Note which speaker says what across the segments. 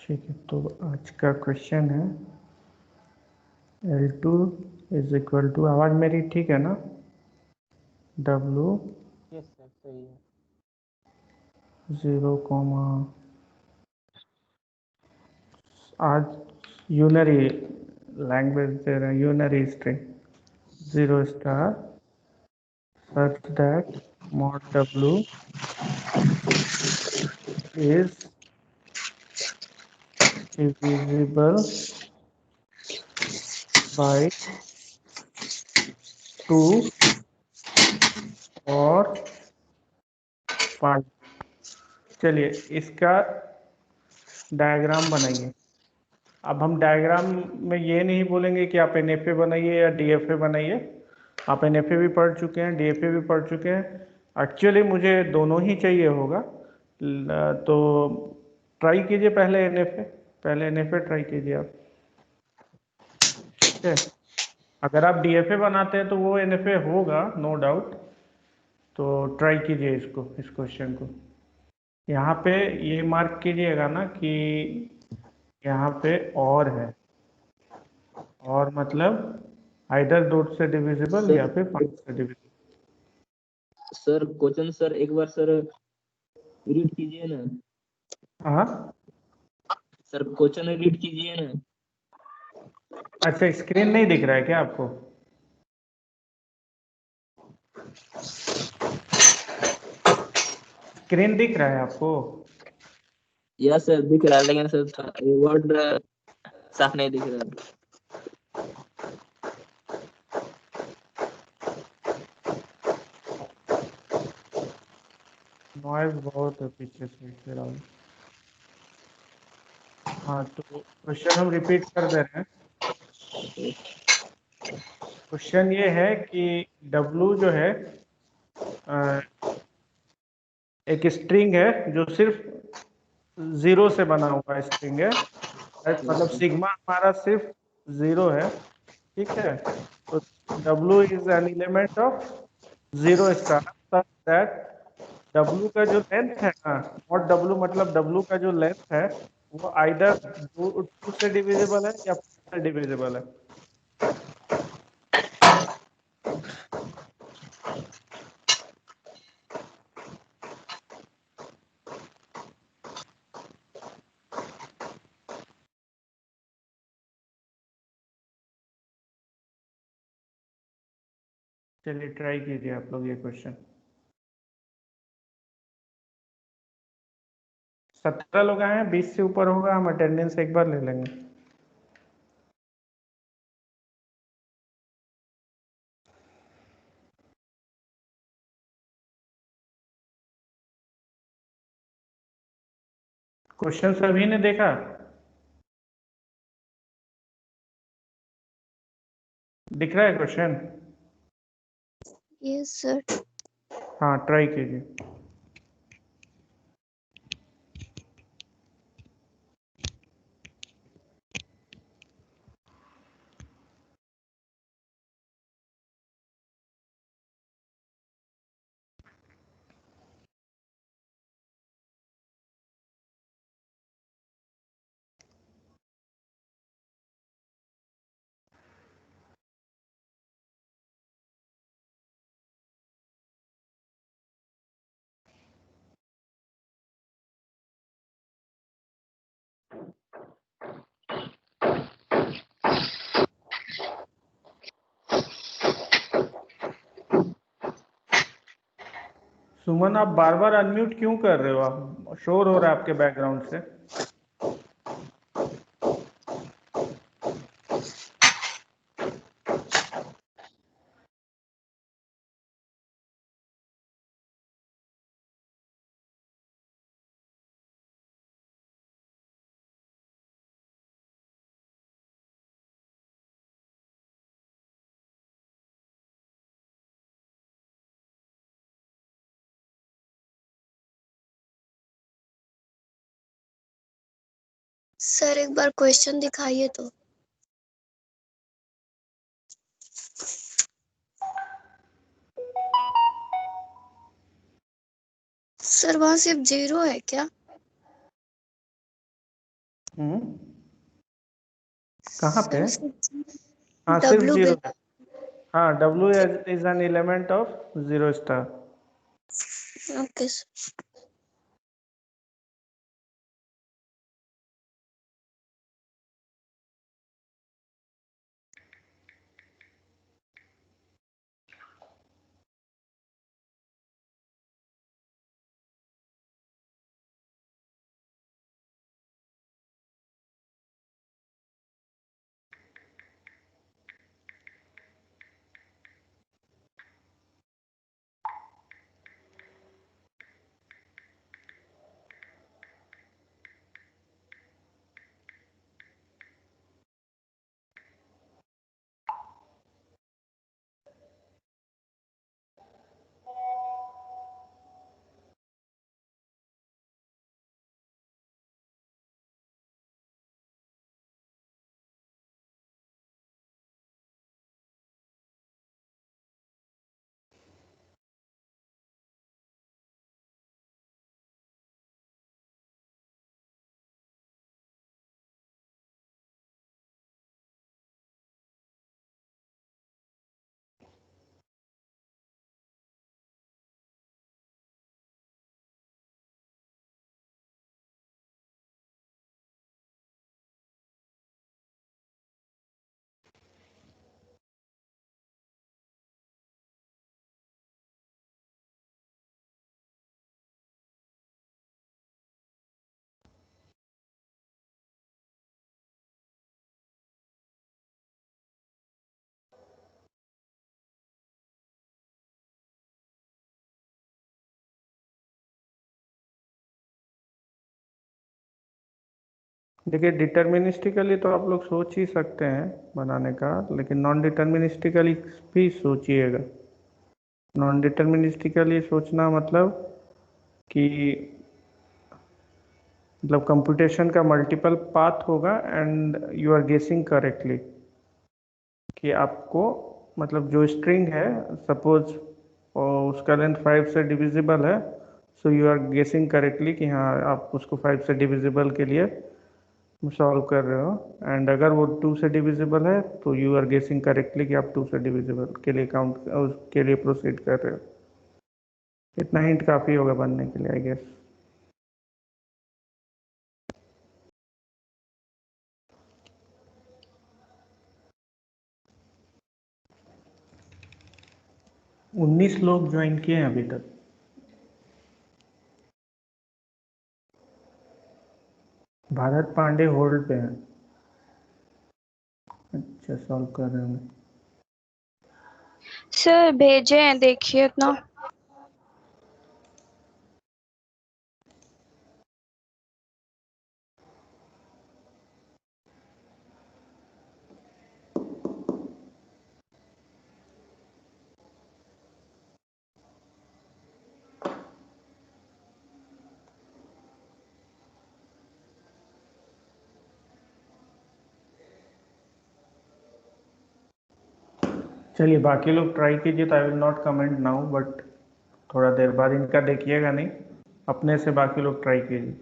Speaker 1: ठीक है, तो आज का क्वेश्चन है L2 इज इक्वल टू, आवाज़ मेरी ठीक है ना? W
Speaker 2: यस सर सही है।
Speaker 1: 0, आज यूनरी लैंग्वेज दे रहे हैं, unary string 0 star such that mod W is divisible by 2 और 5। चलिए इसका डायग्राम बनाइए। अब हम डायग्राम में ये नहीं बोलेंगे कि आप NFA बनाइए या DFA बनाइए। आप NFA भी पढ़ चुके हैं, DFA भी पढ़ चुके हैं। एक्चुअली मुझे दोनों ही चाहिए होगा, तो ट्राई कीजिए पहले NFA ट्राई कीजिए आप। ठीक है, अगर आप DFA बनाते हैं तो वो NFA होगा, नो डाउट। तो ट्राई कीजिए इसको, इस क्वेश्चन को। यहाँ पे ये मार्क कीजिएगा ना कि यहाँ पे और है, और मतलब आइदर 2 से डिविजिबल या फिर 5 से डिविजिबल।
Speaker 2: सर क्वेश्चन सर एक बार सर रीड कीजिए ना।
Speaker 1: हाँ,
Speaker 2: सर क्वेश्चन रीड कीजिए ना।
Speaker 1: अच्छा स्क्रीन नहीं दिख रहा है क्या आपको? स्क्रीन दिख रहा है आपको?
Speaker 2: यस सर दिख रहा है, लेकिन सर वर्ड साफ नहीं दिख रहा।
Speaker 1: नॉइज बहुत है पीछे से फिलहाल। हाँ, तो क्वेश्चन हम रिपीट कर दे रहे हैं। क्वेश्चन ये है कि W जो है एक स्ट्रिंग है जो सिर्फ 0 से बना हुआ स्ट्रिंग है, मतलब सिग्मा हमारा सिर्फ 0 है। ठीक है, तो W is an element of 0 star that W का जो लेंथ है ना, नॉट W मतलब W का जो लेंथ है वो आइदर 2 से डिविजिबल है या 4 से डिविजिबल है। चलिए ट्राई कीजिए आप लोग ये क्वेश्चन। 17 लोग आए हैं, 20 से ऊपर होगा हम अटेंडेंस एक बार ले लेंगे। क्वेश्चन सभी ने देखा? दिख रहा है क्वेश्चन?
Speaker 3: Yes sir.
Speaker 1: हाँ, ट्राई कीजिए। सुमन, आप बार बार अनम्यूट क्यों कर रहे हो? आप शोर हो रहा है आपके बैकग्राउंड से।
Speaker 3: सर एक बार क्वेश्चन दिखाइए तो। सर वहां सिर्फ 0 है क्या?
Speaker 1: कहाँ पे?
Speaker 3: सिर्फ
Speaker 1: हाँ सिर्फ
Speaker 3: W
Speaker 1: जीरो
Speaker 3: बिल।
Speaker 1: है। हाँ W is an element of zero star.
Speaker 3: Okay.
Speaker 1: देखिए डिटर्मिनिस्टिकली तो आप लोग सोच ही सकते हैं बनाने का, लेकिन नॉन डिटर्मिनिस्टिकली भी सोचिएगा। नॉन डिटर्मिनिस्टिकली सोचना मतलब कि मतलब कंप्यूटेशन का मल्टीपल पाथ होगा एंड यू आर गेसिंग करेक्टली कि आपको मतलब जो स्ट्रिंग है सपोज और उसका लेंथ 5 से डिविजिबल है, सो यू आर गेसिंग करेक्टली कि हाँ आप उसको 5 से डिविजिबल के लिए सॉल्व कर रहे हो, एंड अगर वो 2 से डिविजिबल है तो यू आर गेसिंग करेक्टली कि आप 2 से डिविजिबल के लिए काउंट उसके लिए प्रोसीड कर रहे हो। इतना हिंट काफ़ी होगा बनने के लिए आई गेस। उन्नीस लोग ज्वाइन किए हैं अभी तक। भारत पांडे होल्ड पे हैं। अच्छा सॉल्व कर रहे हैं।
Speaker 4: सर भेजे हैं, देखिए ना।
Speaker 1: चलिए बाकी लोग ट्राई कीजिए, तो I will not comment now, but थोड़ा देर बाद इनका देखिएगा नहीं, अपने से बाकी लोग ट्राई कीजिए।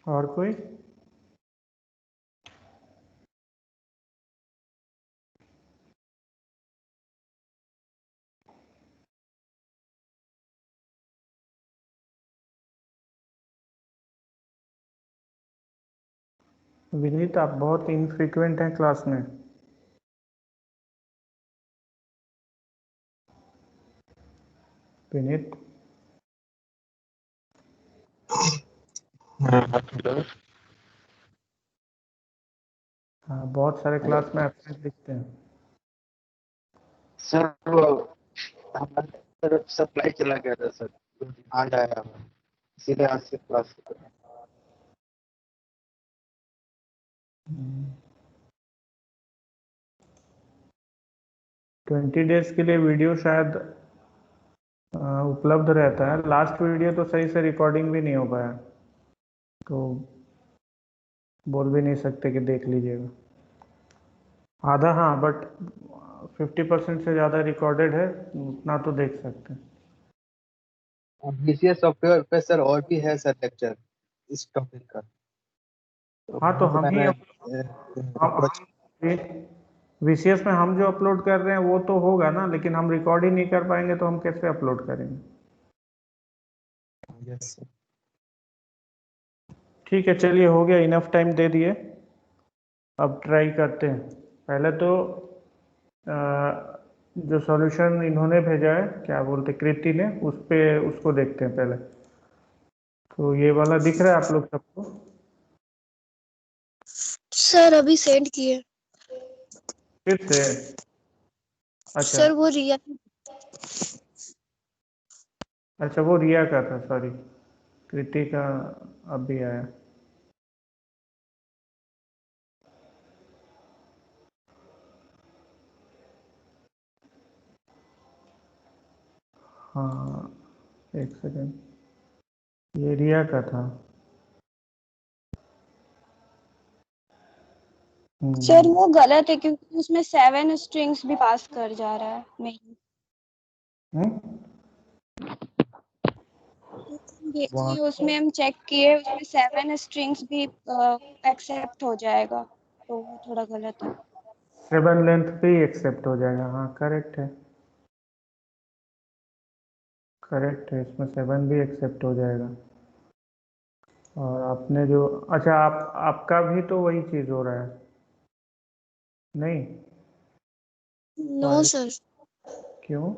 Speaker 1: और कोई? विनीत, आप बहुत इनफ्रीक्वेंट हैं क्लास में। विनीत, हाँ, बहुत सारे क्लास में एब्सेंट दिखते हैं।
Speaker 5: सर वो हमारी तरफ सप्लाई चला गया था सर, तो डिमांड आया हुआ, इसीलिए आज से क्लास कर रहे हैं।
Speaker 1: 20 डेज के लिए वीडियो शायद उपलब्ध रहता है। लास्ट वीडियो तो सही से रिकॉर्डिंग भी नहीं हो पाया, तो बोल भी नहीं सकते कि देख लीजिएगा। आधा, हाँ, बट 50% से ज़्यादा रिकॉर्डेड है, उतना तो देख सकते हैं।
Speaker 5: बीसीएस सॉफ्टवेयर पे सर और भी है सर लेक्चर इस टॉपिक का,
Speaker 1: हाँ, तो हम ही
Speaker 5: अप्रोच
Speaker 1: VCS में हम जो अपलोड कर रहे हैं वो तो होगा ना, लेकिन हम रिकॉर्ड ही नहीं कर पाएंगे तो हम कैसे अपलोड करेंगे?
Speaker 5: Yes sir.
Speaker 1: ठीक है, चलिए, हो गया, इनफ टाइम दे दिए। अब ट्राई करते हैं। पहले तो जो सॉल्यूशन इन्होंने भेजा है, क्या बोलते, कृति ने, उस पे उसको देखते हैं पहले। तो ये वाला दिख रहा है आप लोग सबको?
Speaker 3: सर अभी सेंड किए।
Speaker 1: फिर से? अच्छा
Speaker 3: सर वो रिया
Speaker 1: अच्छा, वो रिया का था, सॉरी, कृति का अभी आया। हाँ, एक सेकेंड, ये रिया का था।
Speaker 4: सर वो गलत है क्योंकि उसमें 7 स्ट्रिंग्स भी पास कर जा रहा है मेरी।
Speaker 1: वाह,
Speaker 4: उसमें हम चेक किए, उसमें 7 स्ट्रिंग्स भी एक्सेप्ट हो जाएगा, तो वो थोड़ा गलत है।
Speaker 1: 7 लेंथ पे ही एक्सेप्ट हो जाएगा। हाँ, करेक्ट है, करेक्ट है, इसमें 7 भी एक्सेप्ट हो जाएगा। और आपने जो, अच्छा, आपका भी तो वही चीज़ हो रहा है, नहीं?
Speaker 3: नो
Speaker 1: फाइव,
Speaker 3: सर,
Speaker 1: क्यों?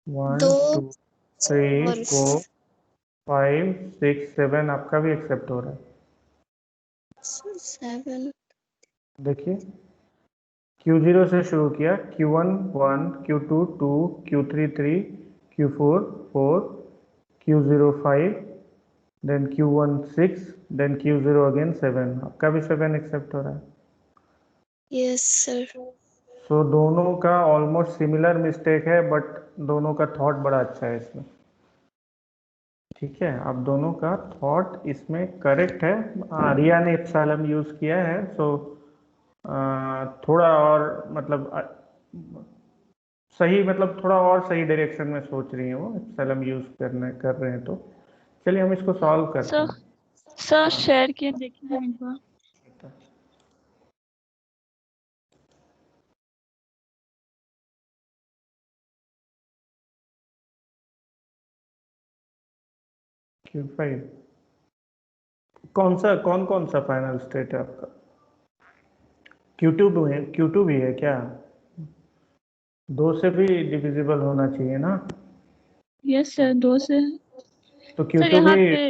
Speaker 1: 1
Speaker 3: दो
Speaker 1: 2 3
Speaker 3: और
Speaker 1: 4 5 6 7 आपका भी एक्सेप्ट हो रहा है।
Speaker 3: 7।
Speaker 1: देखिए, Q0 से शुरू किया, Q1 1, Q2 2, Q3 3, Q4 4, Q0 5, then Q1 6, then Q0 again 7। आपका भी 7 एक्सेप्ट हो रहा है।
Speaker 3: Yes sir.
Speaker 1: सो दोनों का ऑलमोस्ट सिमिलर मिस्टेक है, बट दोनों का थॉट बड़ा अच्छा है इसमें। ठीक है, अब दोनों का थॉट इसमें करेक्ट है। रिया ने एप्सिलॉन यूज़ किया है, सो थोड़ा और मतलब सही, मतलब थोड़ा और सही डायरेक्शन में सोच रही है वो, एप्सिलॉन यूज़ कर रहे हैं। तो चलिए हम इसको सॉल्व करते हैं।
Speaker 6: सर शेयर किए देखिए एक बार।
Speaker 1: Q5 कौन कौन सा फाइनल स्टेट है आपका? Q2 भी है क्या? 2 से भी डिविजिबल होना चाहिए ना?
Speaker 6: यस सर 2 से।
Speaker 1: तो
Speaker 6: सर
Speaker 1: Q2
Speaker 6: यहाँ
Speaker 1: भी
Speaker 6: पे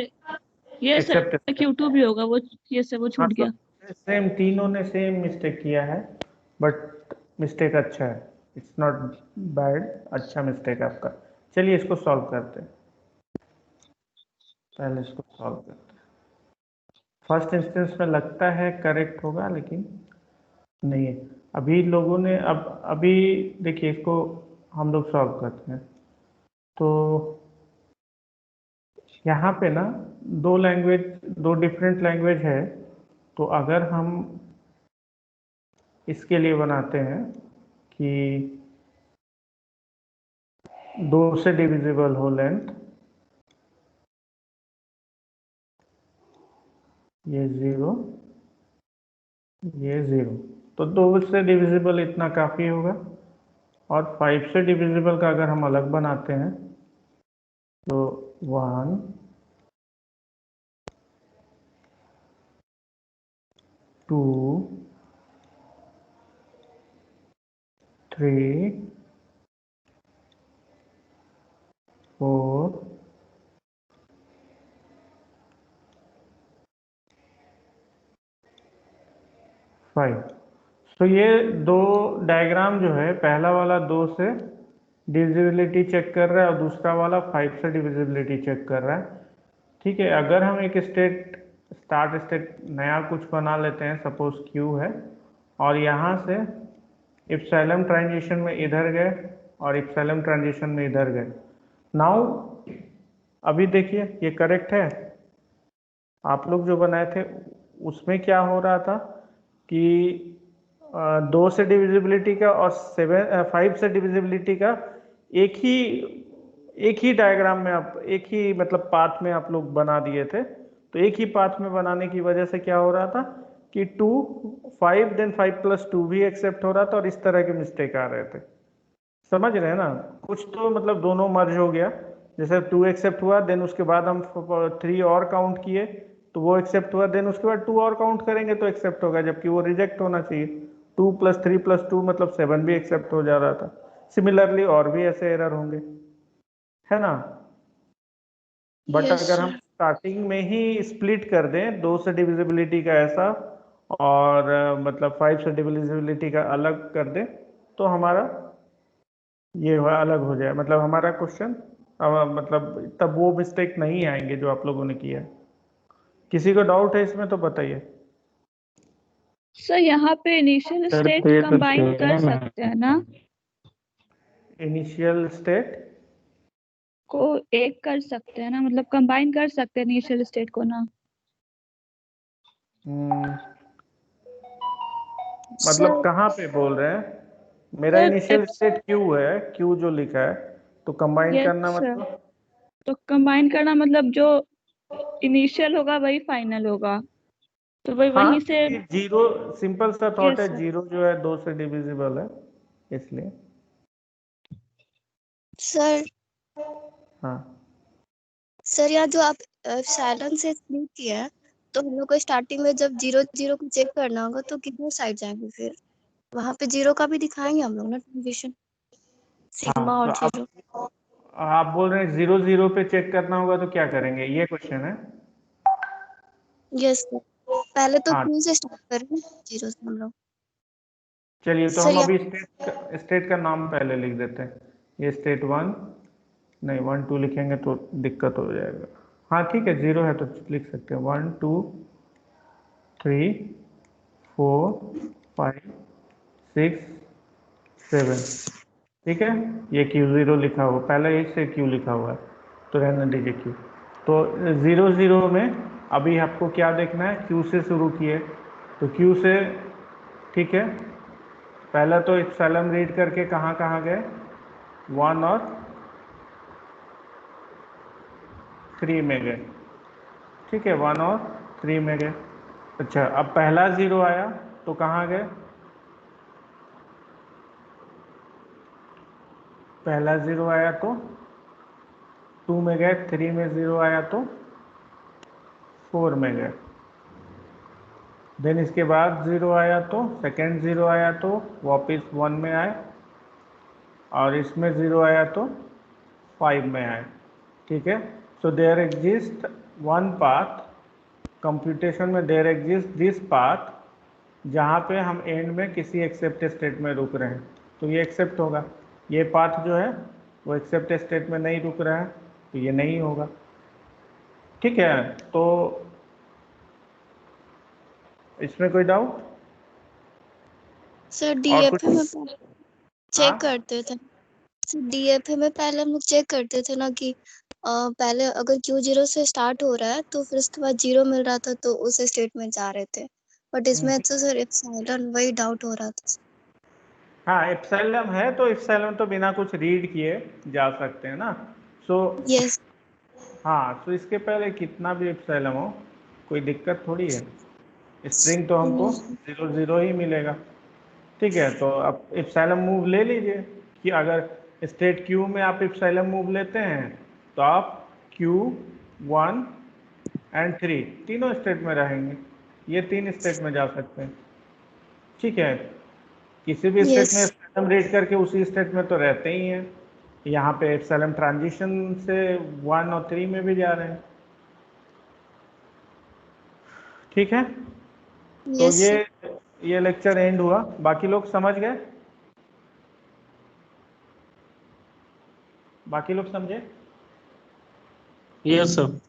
Speaker 6: यस सर
Speaker 1: एक्सेप्ट?
Speaker 6: Q2 भी होगा, वो ये से वो
Speaker 1: हाँ,
Speaker 6: छूट
Speaker 1: तो
Speaker 6: गया।
Speaker 1: सेम, तीनों ने सेम मिस्टेक किया है, बट मिस्टेक अच्छा है, इट्स नॉट बैड, अच्छा मिस्टेक है आपका। चलिए इसको सॉल्व करते हैं। पहले इसको सॉल्व करते हैं। फर्स्ट इंस्टेंस में लगता है करेक्ट होगा, लेकिन नहीं है। अभी लोगों ने अभी देखिए, इसको हम लोग सॉल्व करते हैं। तो यहाँ पे ना दो डिफरेंट लैंग्वेज है। तो अगर हम इसके लिए बनाते हैं कि 2 से डिविजिबल हो लेंथ, ये 0, ये 0। तो 2 से डिविजिबल इतना काफ़ी होगा। और 5 से डिविजिबल का अगर हम अलग बनाते हैं तो 1, 2, 3, 4, 5। तो ये दो डायग्राम जो है, पहला वाला 2 से डिविजिबिलिटी चेक कर रहा है और दूसरा वाला 5 से डिविजिबिलिटी चेक कर रहा है। ठीक है, अगर हम एक स्टार्ट स्टेट नया कुछ बना लेते हैं, सपोज Q है, और यहाँ से इप्सिलॉन ट्रांजिशन में इधर गए और इप्सिलॉन ट्रांजिशन में इधर गए। नाउ अभी देखिए ये करेक्ट है। आप लोग जो बनाए थे उसमें क्या हो रहा था कि 2 से डिविजिबिलिटी का और 5 से डिविजिबिलिटी का एक ही डायग्राम में आप एक ही मतलब पाथ में आप लोग बना दिए थे। तो एक ही पाथ में बनाने की वजह से क्या हो रहा था कि 2, 5 देन 5 + 2 भी एक्सेप्ट हो रहा था और इस तरह के मिस्टेक आ रहे थे। समझ रहे हैं ना? कुछ तो मतलब दोनों मर्ज हो गया। जैसे 2 एक्सेप्ट हुआ, देन उसके बाद हम 3 और काउंट किए तो वो एक्सेप्ट हुआ, देन उसके बाद 2 और काउंट करेंगे तो एक्सेप्ट होगा, जबकि वो रिजेक्ट होना चाहिए। 2 + 3 + 2 मतलब 7 भी एक्सेप्ट हो जा रहा था। सिमिलरली और भी ऐसे एरर होंगे, है ना? बट
Speaker 3: यस
Speaker 1: अगर हम
Speaker 3: सर।
Speaker 1: स्टार्टिंग में ही स्प्लिट कर दें 2 से डिविजिबिलिटी का ऐसा और मतलब 5 से डिविजिबिलिटी का अलग कर दें तो हमारा ये अलग हो जाए, मतलब हमारा क्वेश्चन मतलब तब वो मिस्टेक नहीं आएंगे जो आप लोगों ने किया है। किसी को डाउट है इसमें तो बताइए।
Speaker 6: सर यहाँ पे इनिशियल
Speaker 5: सर
Speaker 6: स्टेट
Speaker 5: तो ये
Speaker 6: कंबाइन
Speaker 5: तो
Speaker 6: कर
Speaker 5: मैं
Speaker 6: सकते हैं ना,
Speaker 1: इनिशियल स्टेट
Speaker 6: को एक कर सकते हैं ना, मतलब कंबाइन कर सकते हैं इनिशियल स्टेट को ना।
Speaker 1: मतलब
Speaker 3: सर
Speaker 1: कहाँ पे बोल रहे हैं? मेरा
Speaker 6: सर
Speaker 1: इनिशियल स्टेट क्यू है, क्यू जो लिखा है, तो कंबाइन
Speaker 6: यस
Speaker 1: करना
Speaker 6: सर,
Speaker 1: मतलब
Speaker 6: तो कंबाइन करना मतलब जो इनिशियल होगा वही फाइनल होगा, तो वही
Speaker 1: हाँ,
Speaker 6: वहीं से।
Speaker 1: जीरो सिंपल सा थॉट
Speaker 6: यस
Speaker 1: है,
Speaker 6: सर।
Speaker 1: जीरो जो है 2 से डिविजिबल है इसलिए।
Speaker 3: सर
Speaker 1: हाँ
Speaker 3: सर यहाँ जो आप साइलेंस से स्प्लिट किया है, तो हम लोग को स्टार्टिंग में जब 0 0 को चेक करना होगा तो किधर साइड जाएंगे? फिर वहां पे 0 का भी दिखाएंगे हम लोग ना, ट्रांजिशन
Speaker 1: हाँ,
Speaker 3: सिग्मा और
Speaker 1: तो
Speaker 3: 0।
Speaker 1: आप बोल रहे हैं 0 0 पे चेक करना होगा तो क्या करेंगे, ये क्वेश्चन है?
Speaker 3: यस सर, पहले तो
Speaker 1: हाँ,
Speaker 3: 2 से स्टार्ट करेंगे, 0 से हम लोग।
Speaker 1: चलिए तो
Speaker 3: सर
Speaker 1: हम
Speaker 3: यहाँ
Speaker 1: अभी स्टेट का नाम पहले लिख देते हैं। ये स्टेट 1 नहीं, 1 2 लिखेंगे तो दिक्कत हो जाएगा। हाँ ठीक है, 0 है तो लिख सकते हैं 1 2 3 4 5 6 7। ठीक है, ये Q0 लिखा हुआ, पहले इससे Q लिखा हुआ है तो रहने दीजिए Q। तो 0 0 में अभी आपको क्या देखना है, Q से शुरू किए तो Q से, ठीक है, पहला तो इप्सिलॉन रीड करके कहाँ कहाँ गए, 1 और 3 में गए। ठीक है, 1 और 3 में गए। अच्छा, अब पहला 0 आया तो कहाँ गए? पहला 0 आया तो 2 में गए, 3 में 0 आया तो 4 में गए। देन इसके बाद 0 आया तो सेकेंड 0 आया तो वापस 1 में आए और इसमें 0 आया तो 5 में आए। ठीक है, so there exist one path, computation में देयर एग्जिस्ट दिस पाथ जहाँ पे हम एंड में किसी एक्सेप्ट स्टेट में रुक रहे हैं तो ये एक्सेप्ट होगा। ये पाथ जो है वो एक्सेप्ट स्टेट में नहीं रुक रहा है तो ये नहीं होगा। ठीक है, तो इसमें कोई डाउट
Speaker 3: सर
Speaker 1: और कुछ?
Speaker 3: डीएफए में चेक
Speaker 1: हाँ
Speaker 3: करते थे। सर डीएफए में पहले हम लोग चेक करते थे ना कि पहले अगर Q0 से स्टार्ट हो रहा है तो फिर उसके बाद 0 मिल रहा था तो उस स्टेट में जा रहे थे। बट इसमें तो सर इप्सिलॉन, वही डाउट हो रहा था।
Speaker 1: हाँ, एप्सिलॉन है तो एप्सिलॉन तो बिना कुछ रीड किए जा सकते हैं ना। सो
Speaker 3: यस
Speaker 1: हाँ, तो इसके पहले कितना भी एप्सिलॉन हो कोई दिक्कत थोड़ी है, स्ट्रिंग तो हमको 0 0 ही मिलेगा। ठीक है, तो अब इप्सिलॉन मूव ले लीजिए कि अगर स्टेट क्यू में आप इप्सिलॉन मूव लेते हैं तो आप क्यू 1 एंड 3 तीनों स्टेट में रहेंगे, ये 3 स्टेट में जा सकते हैं। ठीक है, किसी भी स्टेट में
Speaker 3: यस
Speaker 1: एप्सिलॉन रीड करके उसी स्टेट में तो रहते ही हैं। यहाँ पे एप्सिलॉन ट्रांजिशन से 1 और 3 में भी जा रहे हैं। ठीक है, तो
Speaker 3: यस
Speaker 1: ये लेक्चर एंड हुआ। बाकी लोग समझ गए? बाकी लोग समझे?
Speaker 7: Yes sir.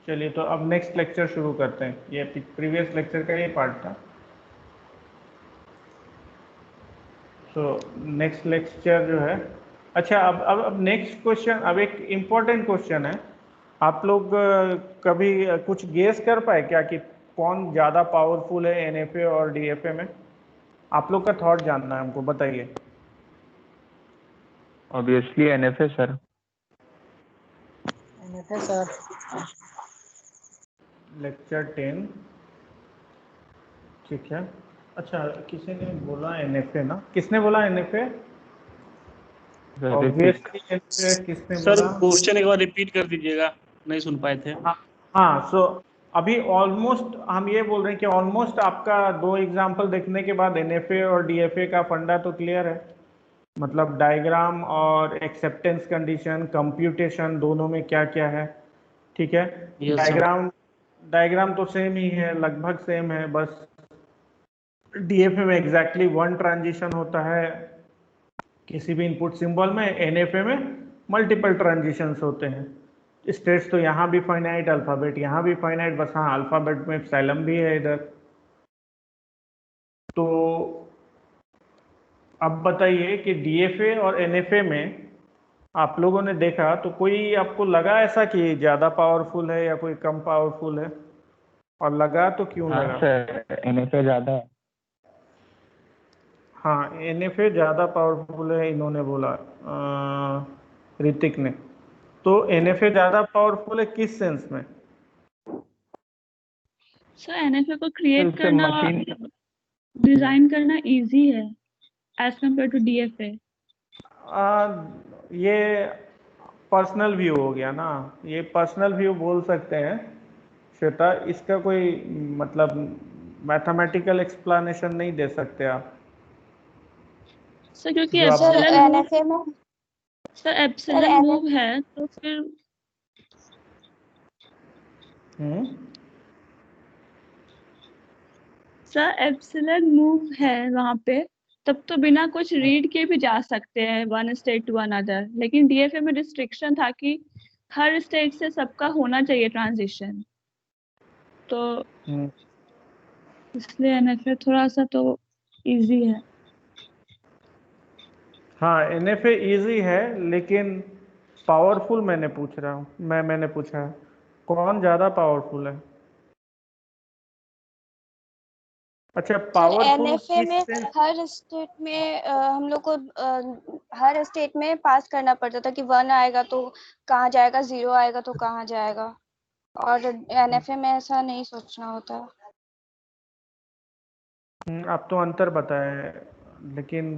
Speaker 1: चलिए, तो अब नेक्स्ट लेक्चर शुरू करते हैं। ये प्रीवियस लेक्चर का ये पार्ट था। तो नेक्स्ट लेक्चर जो है, अच्छा, अब नेक्स्ट क्वेश्चन, अब एक इम्पोर्टेंट क्वेश्चन है। आप लोग कभी कुछ गेस कर पाए क्या कि कौन ज़्यादा पावरफुल है एनएफए और डीएफए में? आप लोग का थॉट जानना है हमको, बताइए।
Speaker 8: Obviously NFA sir.
Speaker 9: NFA sir.
Speaker 1: Lecture 10, ठीक है। अच्छा, किसी ने बोला एनएफए ना, किसने बोला एनएफए? ऑब्वियसली एनएफए किसने
Speaker 7: सर
Speaker 1: बोला?
Speaker 7: क्वेश्चन एक बार रिपीट कर दीजिएगा, नहीं सुन पाए थे।
Speaker 1: हाँ, सो अभी ऑलमोस्ट हम ये बोल रहे हैं कि ऑलमोस्ट आपका 2 एग्जाम्पल देखने के बाद एनएफए और डीएफए का फंडा तो क्लियर है। मतलब डायग्राम और एक्सेप्टेंस कंडीशन, कंप्यूटेशन, दोनों में क्या क्या है। ठीक है,
Speaker 7: Yes, sir.
Speaker 1: डायग्राम तो सेम ही है, लगभग सेम है, बस डीएफए में एग्जैक्टली 1 ट्रांजिशन होता है किसी भी इनपुट सिंबल में, एनएफए में मल्टीपल ट्रांजिशंस होते हैं। स्टेट्स तो यहाँ भी फाइनाइट, अल्फाबेट यहाँ भी फाइनाइट, बस हाँ अल्फाबेट में एप्सिलॉन भी है इधर। तो अब बताइए कि डीएफए और एनएफए में आप लोगों ने देखा तो कोई आपको लगा ऐसा कि ज़्यादा पावरफुल है या कोई कम पावरफुल है? और लगा तो क्यों
Speaker 8: हाँ
Speaker 1: लगा?
Speaker 8: सर, एनएफए ज़्यादा है।
Speaker 1: हाँ, एनएफए ज़्यादा पावरफुल है, इन्होंने बोला, ऋतिक ने। तो एनएफए ज़्यादा पावरफुल है किस सेंस में?
Speaker 6: सर एनएफए को क्रिएट
Speaker 8: इससे
Speaker 6: करना,
Speaker 8: मशीन
Speaker 6: डिजाइन करना इजी है एज कम्पेयर टू डीएफए।
Speaker 1: ये पर्सनल व्यू हो गया ना, ये पर्सनल व्यू बोल सकते हैं श्वेता, इसका कोई मतलब मैथमेटिकल एक्सप्लेनेशन नहीं दे सकते आप।
Speaker 6: सर क्योंकि
Speaker 1: जो आप
Speaker 4: सर
Speaker 6: एप्सिलॉन मूव,
Speaker 4: एनएफए में
Speaker 6: sir
Speaker 4: sir
Speaker 6: epsilon
Speaker 4: n
Speaker 6: move है तो फिर सर एप्सिलॉन मूव है वहां पे, तब तो बिना कुछ रीड के भी जा सकते हैं वन स्टेट टू अनदर। लेकिन डीएफए में रिस्ट्रिक्शन था कि हर स्टेट से सबका होना चाहिए ट्रांजिशन, तो इसलिए एनएफए थोड़ा सा तो इजी है।
Speaker 1: हाँ, एनएफए इजी है, लेकिन पावरफुल मैंने पूछ रहा हूँ, मैंने पूछा है कौन ज़्यादा पावरफुल है। अच्छा,
Speaker 4: सर
Speaker 1: पावरफुल
Speaker 4: एनएफए
Speaker 1: किस
Speaker 4: में
Speaker 1: सेंस?
Speaker 4: हर स्टेट में हम लोग को हर स्टेट में पास करना पड़ता था कि 1 आएगा तो कहाँ जाएगा, 0 आएगा तो कहाँ जाएगा, और एनएफए में ऐसा नहीं सोचना होता।
Speaker 1: आप तो अंतर बताए, लेकिन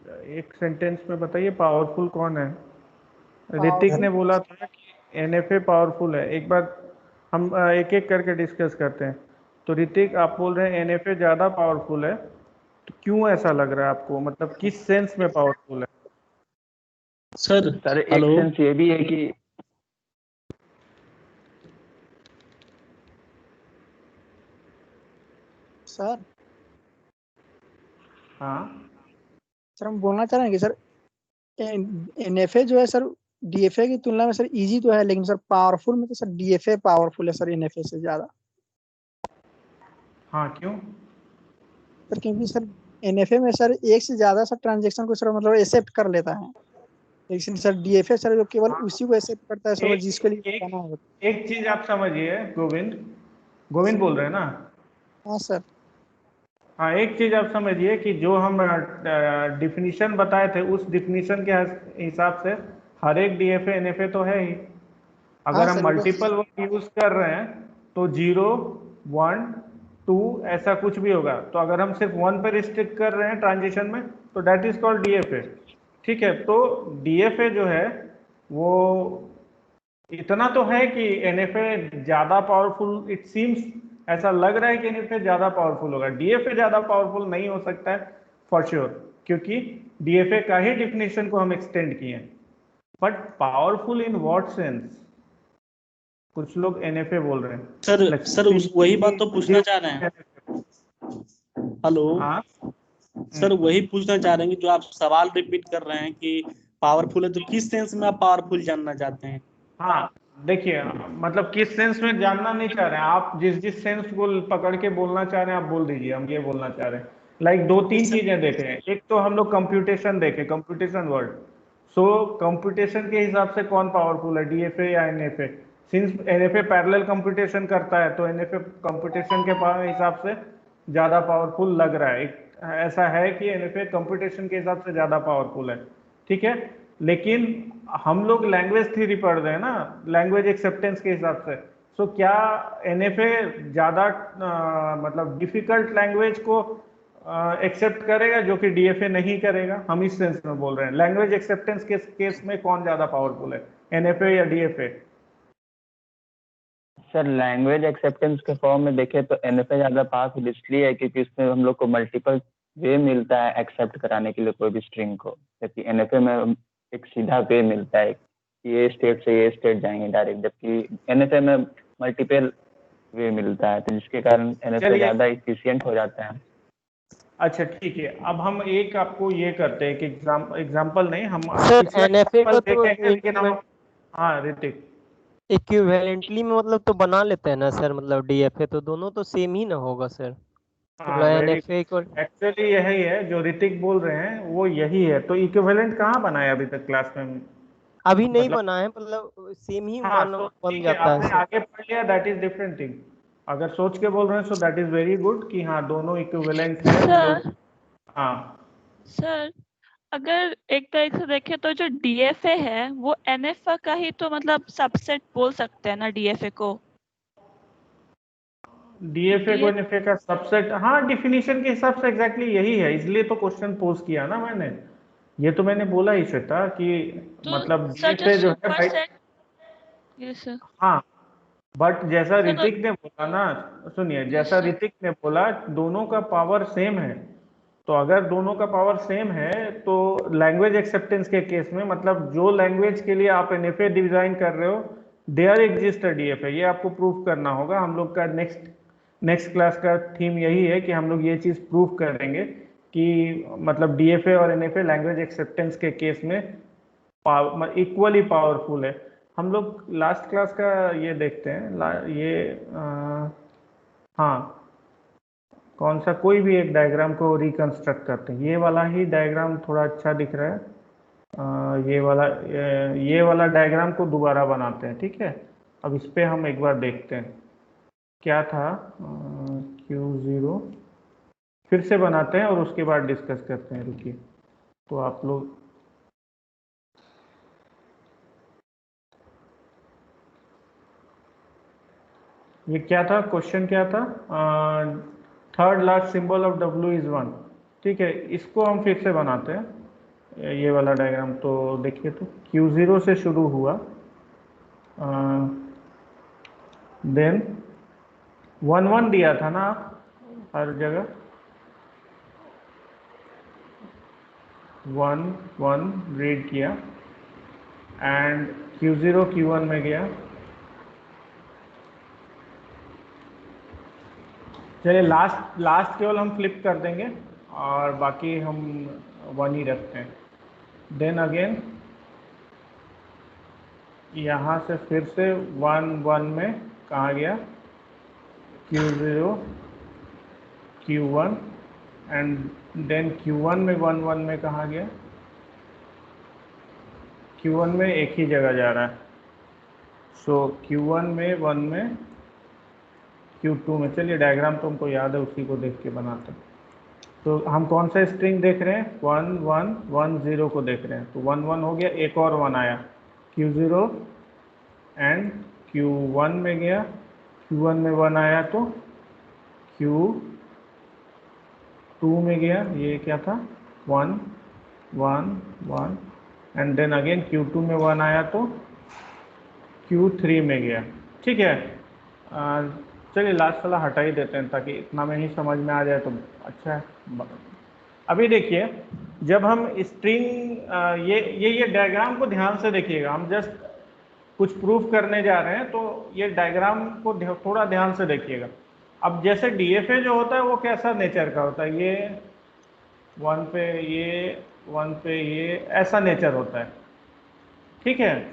Speaker 1: एक सेंटेंस में बताइए पावरफुल कौन है। ऋतिक ने बोला था कि एनएफए पावरफुल है। एक बार हम एक एक करके डिस्कस करते हैं। तो ऋतिक, आप बोल रहे हैं एनएफए ज़्यादा पावरफुल है, तो क्यों ऐसा लग रहा है आपको, मतलब किस सेंस में पावरफुल है?
Speaker 7: सर
Speaker 8: एक
Speaker 7: हेलो।
Speaker 8: सेंस ये भी है कि
Speaker 9: सर
Speaker 1: हाँ,
Speaker 9: सर हम बोलना चाह रहे हैं कि सर एनएफए जो है सर डीएफए की तुलना में सर इजी तो है, लेकिन सर पावरफुल में तो सर डीएफए पावरफुल है सर एनएफए से ज्यादा।
Speaker 1: हाँ, क्यों?
Speaker 9: सर क्योंकि सर एनएफए में सर एक से ज्यादा सर ट्रांजेक्शन को सर मतलब एक्सेप्ट कर लेता है, लेकिन सर डीएफए सर जो केवल उसी को एक्सेप्ट करता है सर, वो जिसके लिए
Speaker 1: एक
Speaker 9: जाना होगा।
Speaker 1: एक चीज आप समझिए, गोविंद बोल रहे हैं ना?
Speaker 9: हाँ सर।
Speaker 1: हाँ, एक चीज आप समझिए कि जो हम डिफिनीशन बताए थे उस डिफिनीशन के हिसाब से हर एक डीएफए एनएफए तो है ही। अगर
Speaker 9: हाँ
Speaker 1: हम
Speaker 9: सर
Speaker 1: मल्टीपल वर्ड यूज कर रहे हैं तो 0 1 2 ऐसा कुछ भी होगा। तो अगर हम सिर्फ 1 पर रिस्ट्रिक्ट कर रहे हैं ट्रांजिशन में तो दैट इज कॉल्ड डीएफए। ठीक है, तो डीएफए जो है वो इतना तो है कि एनएफए ज्यादा पावरफुल, इट सीम्स, ऐसा लग रहा है कि एनएफए ज्यादा पावरफुल होगा। डीएफए ज्यादा पावरफुल नहीं हो सकता है फॉर श्योर, क्योंकि डीएफए का ही डिफिनेशन को हम एक्सटेंड किए हैं। But powerful in what sense? कुछ लोग एनएफए बोल रहे हैं
Speaker 7: सर वही बात तो पूछना चाह रहे हैं। हेलो सर, वही पूछना चाह रहे हैं कि जो आप सवाल रिपीट कर रहे हैं कि पावरफुल है, तो किस सेंस में आप पावरफुल जानना चाहते हैं?
Speaker 1: हाँ देखिए, मतलब किस सेंस में जानना नहीं चाह रहे हैं आप, जिस सेंस को पकड़ के बोलना चाह रहे हैं आप बोल दीजिए। हम ये बोलना चाह रहे हैं लाइक दो तीन चीजें देखें। एक तो हम लोग कंप्यूटेशन देखें, कंप्यूटेशन वर्ड। सो कंप्यूटेशन के हिसाब से कौन पावरफुल है, डीएफए या NFA? Since NFA parallel computation करता है तो एनएफए कंप्यूटेशन के हिसाब से ज्यादा पावरफुल लग रहा है। ऐसा है कि एनएफए कंप्यूटेशन के हिसाब से ज्यादा पावरफुल है, ठीक है। लेकिन हम लोग लैंग्वेज थ्योरी पढ़ रहे हैं ना, लैंग्वेज एक्सेप्टेंस के हिसाब से। सो क्या एनएफए ज्यादा मतलब डिफिकल्ट लैंग्वेज को एक्सेप्ट करेगा जो कि डीएफए नहीं करेगा? हम इस सेंस में बोल रहे हैं लैंग्वेज एक्सेप्टेंस के केस में कौन ज्यादा पावरफुल है, एनएफए या डीएफए?
Speaker 8: सर लैंग्वेज एक्सेप्टेंस के फॉर्म में देखें तो एनएफए ज़्यादा पावरफुल इसलिए है क्योंकि इसमें हम लोग को मल्टीपल वे मिलता है एक्सेप्ट कराने के लिए कोई भी स्ट्रिंग को, जबकि एनएफए में एक सीधा वे मिलता है कि ये स्टेट से ये स्टेट जाएंगे डायरेक्ट, जबकि एनएफए में मल्टीपल वे मिलता है, तो जिसके कारण एनएफए ज़्यादा इफिशियंट हो जाता है।
Speaker 1: अच्छा ठीक है, अब हम एक आपको ये करते हैं कि एग्जाम्पल नहीं, हम
Speaker 10: सर एनएफए को तो
Speaker 1: लेकिन हम, हाँ ऋतिक,
Speaker 10: इक्विवेलेंटली में मतलब तो बना लेते हैं ना सर, मतलब डीएफए तो दोनों तो सेम ही ना होगा सर, मतलब एनएफए को।
Speaker 1: एक्चुअली यही है जो ऋतिक बोल रहे हैं, वो यही है। तो इक्विवेलेंट कहाँ बनाया अभी तक क्लास में?
Speaker 10: अभी नहीं बना है, मतलब सेम ही बन जाता है।
Speaker 1: आगे पढ़ लिया, दैट इज डिफरेंट थिंग। अगर सोच के बोल रहे हैं so that is very good कि हाँ दोनों इक्विवेलेंट है। हाँ
Speaker 6: सर अगर एक तरीके से देखें तो जो डीएफए है वो एनएफए का ही तो मतलब सबसेट बोल सकते हैं ना डीएफए को।
Speaker 1: डीएफए को एनएफए का सबसेट, हाँ डिफिनीशन के हिसाब से एग्जैक्टली यही है, इसलिए तो क्वेश्चन पोस्ट किया ना मैंने। ये तो मैंने बोला ही श्वेता कि
Speaker 6: तो
Speaker 1: मतलब डीएफए जो है भाई, हाँ बट जैसा ऋतिक ने बोला ना, सुनिए जैसा ऋतिक ने बोला दोनों का पावर सेम है। तो अगर दोनों का पावर सेम है तो लैंग्वेज एक्सेप्टेंस के केस में, मतलब जो लैंग्वेज के लिए आप एनएफए डिजाइन कर रहे हो देयर एग्जिस्ट अ डीएफए, ये आपको प्रूफ करना होगा। हम लोग का नेक्स्ट क्लास का थीम यही है कि हम लोग ये चीज प्रूफ करेंगे कि मतलब डीएफए और एनएफए लैंग्वेज एक्सेप्टेंस के केस में इक्वली पावरफुल है। हम लोग लास्ट क्लास का ये देखते हैं, हाँ कौन सा, कोई भी एक डायग्राम को रिकंस्ट्रक्ट करते हैं। ये वाला ही डायग्राम थोड़ा अच्छा दिख रहा है, ये वाला डायग्राम को दोबारा बनाते हैं, ठीक है। अब इस पे हम एक बार देखते हैं क्या था, Q0 फिर से बनाते हैं और उसके बाद डिस्कस करते हैं। रुकिए, तो आप लोग ये क्या था, क्वेश्चन क्या था, third last symbol of W is 1, ठीक है। इसको हम फिर से बनाते हैं ये वाला डायग्राम। तो देखिए, तो Q0 से शुरू हुआ, देन 1 1 दिया था ना आप हर जगह, 1 1 रीड किया एंड Q0 Q1 में गया। चलिए लास्ट केवल हम फ्लिप कर देंगे और बाकी हम 1 ही रखते हैं। देन अगेन यहाँ से फिर से 1 1 में कहाँ गया, Q0 Q1 and then Q1 में 1 1 में कहाँ गया, Q1 में एक ही जगह जा रहा है। सो Q1 में 1 में Q2 में। चलिए डायग्राम तो हमको याद है, उसी को देख के बनाते हैं। तो हम कौन सा स्ट्रिंग देख रहे हैं, 1 1 1 0 को देख रहे हैं। तो 1 1 हो गया, एक और 1 आया, Q0 एंड Q1 में गया, Q1 में 1 आया तो Q2 में गया, ये क्या था 1 1 1 एंड देन अगेन Q2 में 1 आया तो Q3 में गया। ठीक है, चलिए लास्ट वाला हटा ही देते हैं ताकि इतना में ही समझ में आ जाए तो अच्छा है। अभी देखिए जब हम स्ट्रिंग ये डायग्राम को ध्यान से देखिएगा, हम जस्ट कुछ प्रूफ करने जा रहे हैं तो ये डायग्राम को थोड़ा ध्यान से देखिएगा। अब जैसे डीएफए जो होता है वो कैसा नेचर का होता है, ये 1 पे ये 1 पे ये ऐसा नेचर होता है। ठीक है,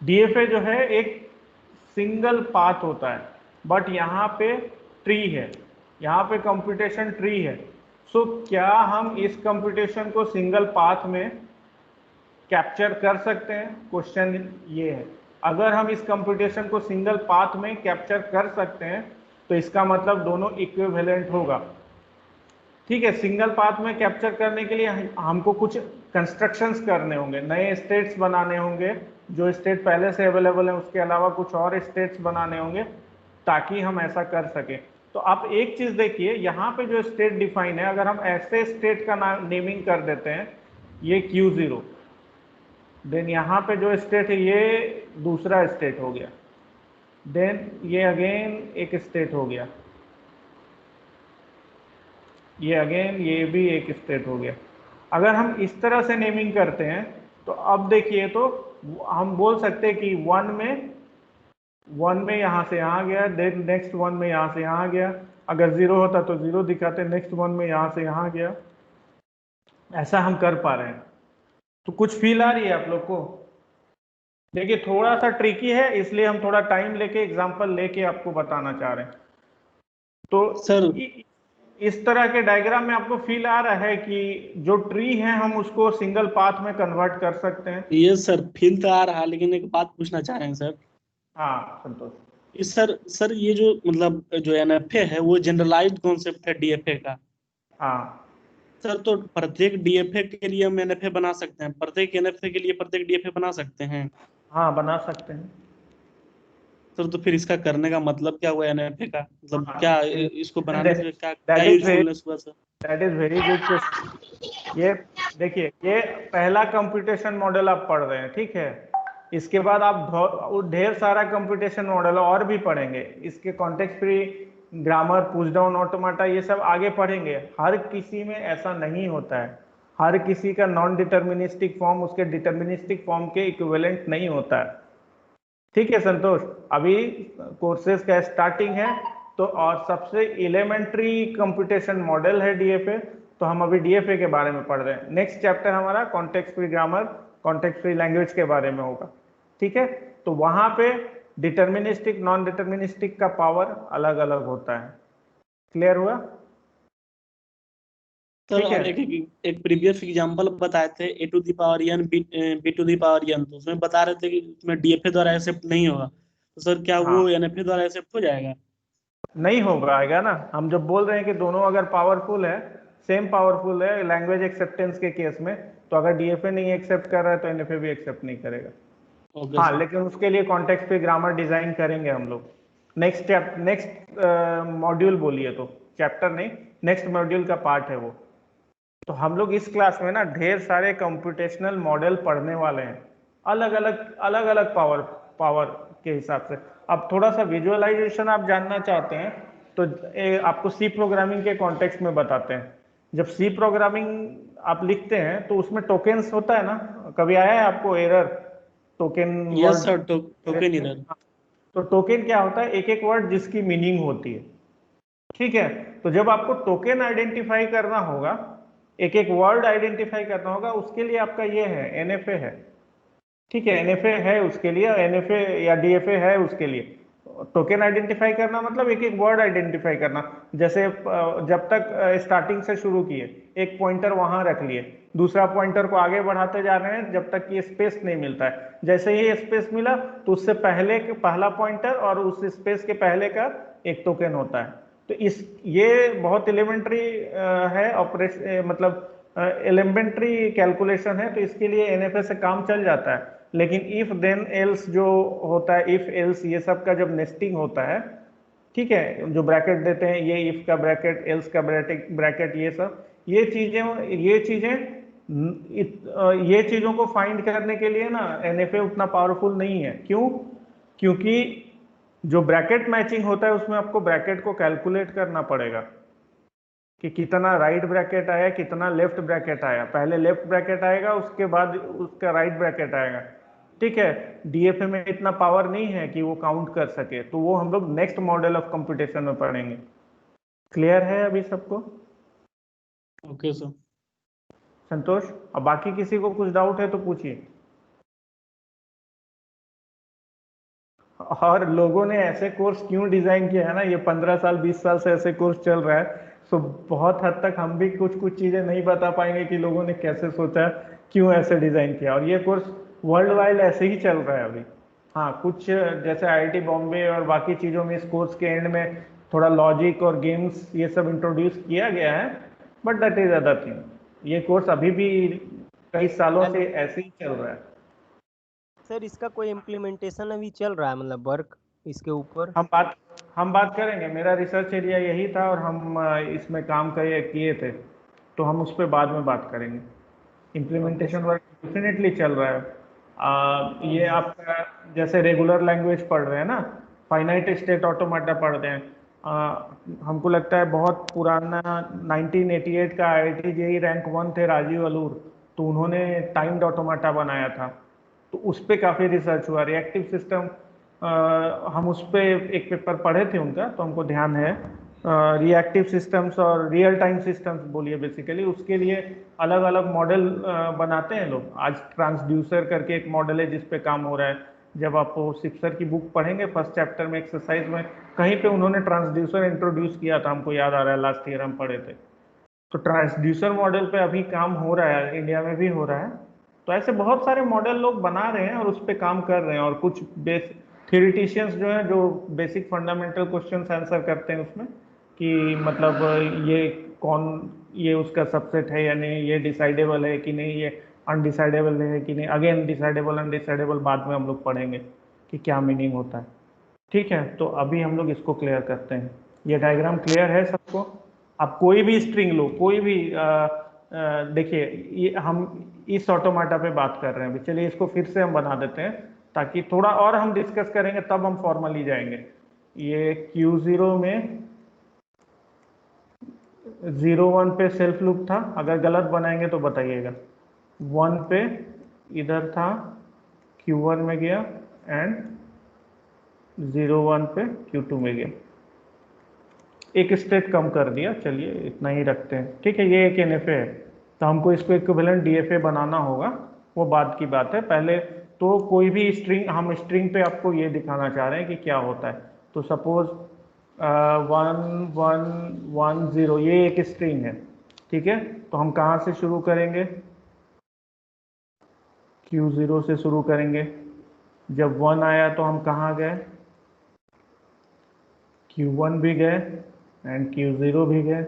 Speaker 1: डीएफए जो है एक सिंगल पाथ होता है, बट यहाँ पे ट्री है, यहाँ पे कंप्यूटेशन ट्री है। सो क्या हम इस कंप्यूटेशन को सिंगल पाथ में कैप्चर कर सकते हैं? क्वेश्चन ये है। अगर हम इस कंप्यूटेशन को सिंगल पाथ में कैप्चर कर सकते हैं तो इसका मतलब दोनों इक्विवेलेंट होगा। ठीक है, सिंगल पाथ में कैप्चर करने के लिए हमको कुछ कंस्ट्रक्शंस करने होंगे, नए स्टेट्स बनाने होंगे, जो स्टेट पहले से अवेलेबल है उसके अलावा कुछ और स्टेट्स बनाने होंगे ताकि हम ऐसा कर सकें। तो आप एक चीज देखिए, यहाँ पे जो स्टेट डिफाइन है, अगर हम ऐसे स्टेट का नेमिंग कर देते हैं, ये Q0, देन यहाँ पे जो स्टेट है ये दूसरा स्टेट हो गया, देन ये अगेन एक स्टेट हो गया, ये अगेन ये भी एक स्टेट हो गया। अगर हम इस तरह से नेमिंग करते हैं तो अब देखिए तो हम बोल सकते हैं कि 1 में यहाँ से यहाँ गया, देन नेक्स्ट 1 में यहाँ से यहाँ गया। अगर 0 होता तो 0 दिखाते, नेक्स्ट 1 में यहाँ से यहाँ गया। ऐसा हम कर पा रहे हैं। तो कुछ फील आ रही है आप लोग को? देखिए थोड़ा सा ट्रिकी है, इसलिए हम थोड़ा टाइम लेके एग्जांपल लेके आपको बताना चाह रहे हैं। तो
Speaker 7: सर
Speaker 1: इस तरह के डायग्राम में आपको फील आ रहा है कि जो ट्री है हम उसको सिंगल पाथ में कन्वर्ट कर सकते हैं?
Speaker 7: ये सर फील तो आ रहा है, लेकिन एक बात पूछना चाह रहे हैं सर।
Speaker 1: हाँ संतोष।
Speaker 7: इस सर ये जो मतलब जो एनएफए है वो जनरलाइज्ड कॉन्सेप्ट है डीएफए का।
Speaker 1: हाँ
Speaker 7: सर, तो प्रत्येक डीएफए के लिए हम एनएफए बना सकते हैं, प्रत्येक एनएफए के लिए प्रत्येक डीएफए बना सकते हैं?
Speaker 1: हाँ बना सकते हैं
Speaker 7: सर, तो फिर इसका करने का मतलब क्या हुआ एनएफए का? मतलब
Speaker 1: हाँ,
Speaker 7: क्या इसको बनाने से क्या
Speaker 1: that is
Speaker 7: यूजफुलनेस हुआ sir?
Speaker 1: That is very good question. ये देखिए, ये पहला कंप्यूटेशन मॉडल आप पढ़ रहे हैं, ठीक है। इसके बाद आप ढेर सारा कंप्यूटेशन मॉडल और भी पढ़ेंगे, इसके context free grammar, push down automata, ये सब आगे पढ़ेंगे। हर किसी में ऐसा नहीं होता है, हर किसी का नॉन डिटर्मिनिस्टिक फॉर्म उसके डिटर्मिनिस्टिक फॉर्म के इक्विवेलेंट नहीं होता है। ठीक है संतोष, अभी कोर्सेज का स्टार्टिंग है तो, और सबसे एलिमेंट्री कंप्यूटेशन मॉडल है डीएफए, तो हम अभी डीएफए के बारे में पढ़ रहे हैं। नेक्स्ट चैप्टर हमारा context free grammar, context free language के बारे में होगा, ठीक है। तो वहां पे डिटर्मिनिस्टिक नॉन डिटर्मिनिस्टिक का पावर अलग अलग होता है। क्लियर हुआ?
Speaker 7: सर
Speaker 1: ठीक है।
Speaker 7: एक प्रीवियस एग्जांपल बताए थे a to the power n b to the power n, तो उसमें बता रहे थे कि उसमें डीएफए द्वारा एक्सेप्ट नहीं होगा, तो सर क्या
Speaker 1: हाँ।
Speaker 7: वो एनएफए द्वारा एक्सेप्ट हो जाएगा?
Speaker 1: नहीं होगा, आएगा ना। हम जब बोल रहे हैं कि दोनों अगर पावरफुल है, सेम पावरफुल है लैंग्वेज एक्सेप्टेंस के केस में, तो अगर डीएफए नहीं एक्सेप्ट कर रहा है तो एनएफए भी एक्सेप्ट नहीं करेगा। हाँ, लेकिन उसके लिए कॉन्टेक्स्ट फ्री ग्रामर डिजाइन करेंगे हम लोग। नेक्स्ट मॉड्यूल बोलिए तो, चैप्टर नहीं, नेक्स्ट मॉड्यूल का पार्ट है वो। तो हम लोग इस क्लास में ना ढेर सारे कंप्यूटेशनल मॉडल पढ़ने वाले हैं, अलग अलग पावर के हिसाब से। अब थोड़ा सा विजुअलाइजेशन आप जानना चाहते हैं तो आपको सी प्रोग्रामिंग के कॉन्टेक्स्ट में बताते हैं। जब सी प्रोग्रामिंग आप लिखते हैं तो उसमें टोकेन्स होता है ना, कभी आया है आपको error token?
Speaker 7: Yes sir, token error.
Speaker 1: तो टोकन क्या होता है? एक एक वर्ड जिसकी मीनिंग होती है, ठीक है। तो जब आपको टोकन आइडेंटिफाई करना होगा, एक एक वर्ड आइडेंटिफाई करना होगा, उसके लिए आपका ये है एनएफए है, ठीक है। एनएफए है उसके लिए, एनएफए या डीएफए है उसके लिए। टोकन आइडेंटिफाई करना मतलब एक एक वर्ड आइडेंटिफाई करना। जैसे जब तक स्टार्टिंग से शुरू किए, एक पॉइंटर वहां रख लिए, दूसरा पॉइंटर को आगे बढ़ाते जा रहे हैं जब तक ये स्पेस नहीं मिलता है। जैसे ही स्पेस मिला तो उससे पहले पहला पॉइंटर और उस स्पेस के पहले का एक टोकन होता है। तो ये बहुत एलिमेंट्री है ऑपरेशन, मतलब एलिमेंट्री कैलकुलेशन है, तो इसके लिए एनएफए से काम चल जाता है। लेकिन इफ देन एल्स जो होता है, इफ एल्स ये सब का जब नेस्टिंग होता है, ठीक है, जो ब्रैकेट देते हैं, ये इफ का ब्रैकेट, एल्स का ब्रैकेट, ये सब ये चीजों को फाइंड करने के लिए ना एनएफए उतना पावरफुल नहीं है। क्यों? क्योंकि जो ब्रैकेट मैचिंग होता है उसमें आपको ब्रैकेट को कैलकुलेट करना पड़ेगा कि कितना राइट ब्रैकेट आया, कितना लेफ्ट ब्रैकेट आया। पहले लेफ्ट ब्रैकेट आएगा, उसके बाद उसका राइट ब्रैकेट आएगा, ठीक है। डीएफए में इतना पावर नहीं है कि वो काउंट कर सके, तो वो हम लोग नेक्स्ट मॉडल ऑफ कंप्यूटेशन में पढ़ेंगे। क्लियर है अभी सबको?
Speaker 7: Okay sir.
Speaker 1: संतोष, अब बाकी किसी को कुछ डाउट है तो पूछिए। और लोगों ने ऐसे कोर्स क्यों डिजाइन किया है ना, ये 15 साल 20 साल से ऐसे कोर्स चल रहा है, तो बहुत हद तक हम भी कुछ चीजें नहीं बता पाएंगे कि लोगों ने कैसे सोचा, क्यों ऐसे डिजाइन किया। और ये कोर्स वर्ल्ड वाइड ऐसे ही चल रहा है अभी। हाँ, कुछ जैसे आईआईटी बॉम्बे और बाकी चीजों में इस कोर्स के एंड में थोड़ा लॉजिक और गेम्स ये सब इंट्रोड्यूस किया गया है, but that is other thing. ये कोर्स अभी भी कई सालों से ऐसे ही चल रहा है।
Speaker 10: सर इसका कोई इम्प्लीमेंटेशन अभी चल रहा है, मतलब वर्क इसके ऊपर?
Speaker 1: हम बात करेंगे, मेरा रिसर्च एरिया यही था और हम इसमें काम किए थे, तो हम उस पर बाद में बात करेंगे। इम्प्लीमेंटेशन वर्क डेफिनेटली चल रहा है। ये आपका जैसे रेगुलर लैंग्वेज पढ़ रहे हैं ना, फाइनाइट स्टेट ऑटोमाटा पढ़ रहे हैं, हमको लगता है बहुत पुराना 1988 का IIT JEE रैंक 1 थे राजीव अलूर, तो उन्होंने टाइम्ड ऑटोमाटा बनाया था, तो उस पर काफ़ी रिसर्च हुआ। रिएक्टिव सिस्टम हम उस पर एक पेपर पढ़े थे उनका, तो हमको ध्यान है। रिएक्टिव सिस्टम्स और रियल टाइम सिस्टम्स बोलिए बेसिकली, उसके लिए अलग अलग मॉडल बनाते हैं लोग। आज ट्रांसड्यूसर करके एक मॉडल है जिस पे काम हो रहा है। जब आप सिक्सर की बुक पढ़ेंगे फर्स्ट चैप्टर में एक्सरसाइज में कहीं पे उन्होंने ट्रांसड्यूसर इंट्रोड्यूस किया था, हमको याद आ रहा है, लास्ट ईयर हम पढ़े थे। तो ट्रांसड्यूसर मॉडल पे अभी काम हो रहा है, इंडिया में भी हो रहा है। तो ऐसे बहुत सारे मॉडल लोग बना रहे हैं और उस पर काम कर रहे हैं। और कुछ थ्योरेटिशियंस जो हैं, जो बेसिक फंडामेंटल क्वेश्चन आंसर करते हैं उसमें, कि मतलब ये उसका सबसेट है या नहीं, ये डिसाइडेबल है कि नहीं, ये अनडिसाइडेबल है कि नहीं। अगेन डिसाइडेबल अनडिसाइडेबल बाद में हम लोग पढ़ेंगे कि क्या मीनिंग होता है, ठीक है। तो अभी हम लोग इसको क्लियर करते हैं। ये डायग्राम क्लियर है सबको? आप कोई भी स्ट्रिंग लो, कोई भी देखिए, ये हम इस ऑटोमाटा पे बात कर रहे हैं अभी। चलिए इसको फिर से हम बना देते हैं ताकि थोड़ा और हम डिस्कस करेंगे, तब हम फॉर्मली जाएंगे। ये Q0 में 0 1 पे सेल्फ लूप था, अगर गलत बनाएंगे तो बताइएगा। 1 पे इधर था, Q1 में गया, एंड 0 1 पे Q2 में गया। एक स्टेट कम कर दिया, चलिए इतना ही रखते हैं, ठीक है। ये एक NFA है, तो हमको इसको इक्विवेलेंट DFA बनाना होगा, वो बाद की बात है। पहले तो कोई भी स्ट्रिंग, हम स्ट्रिंग पे आपको ये दिखाना चाह रहे हैं कि क्या होता है। तो सपोज 1 1 1 0 ये एक स्ट्रिंग है, ठीक है। तो हम कहाँ से शुरू करेंगे? Q0 से शुरू करेंगे। जब 1 आया तो हम कहाँ गए? Q1 भी गए एंड Q0 भी गए।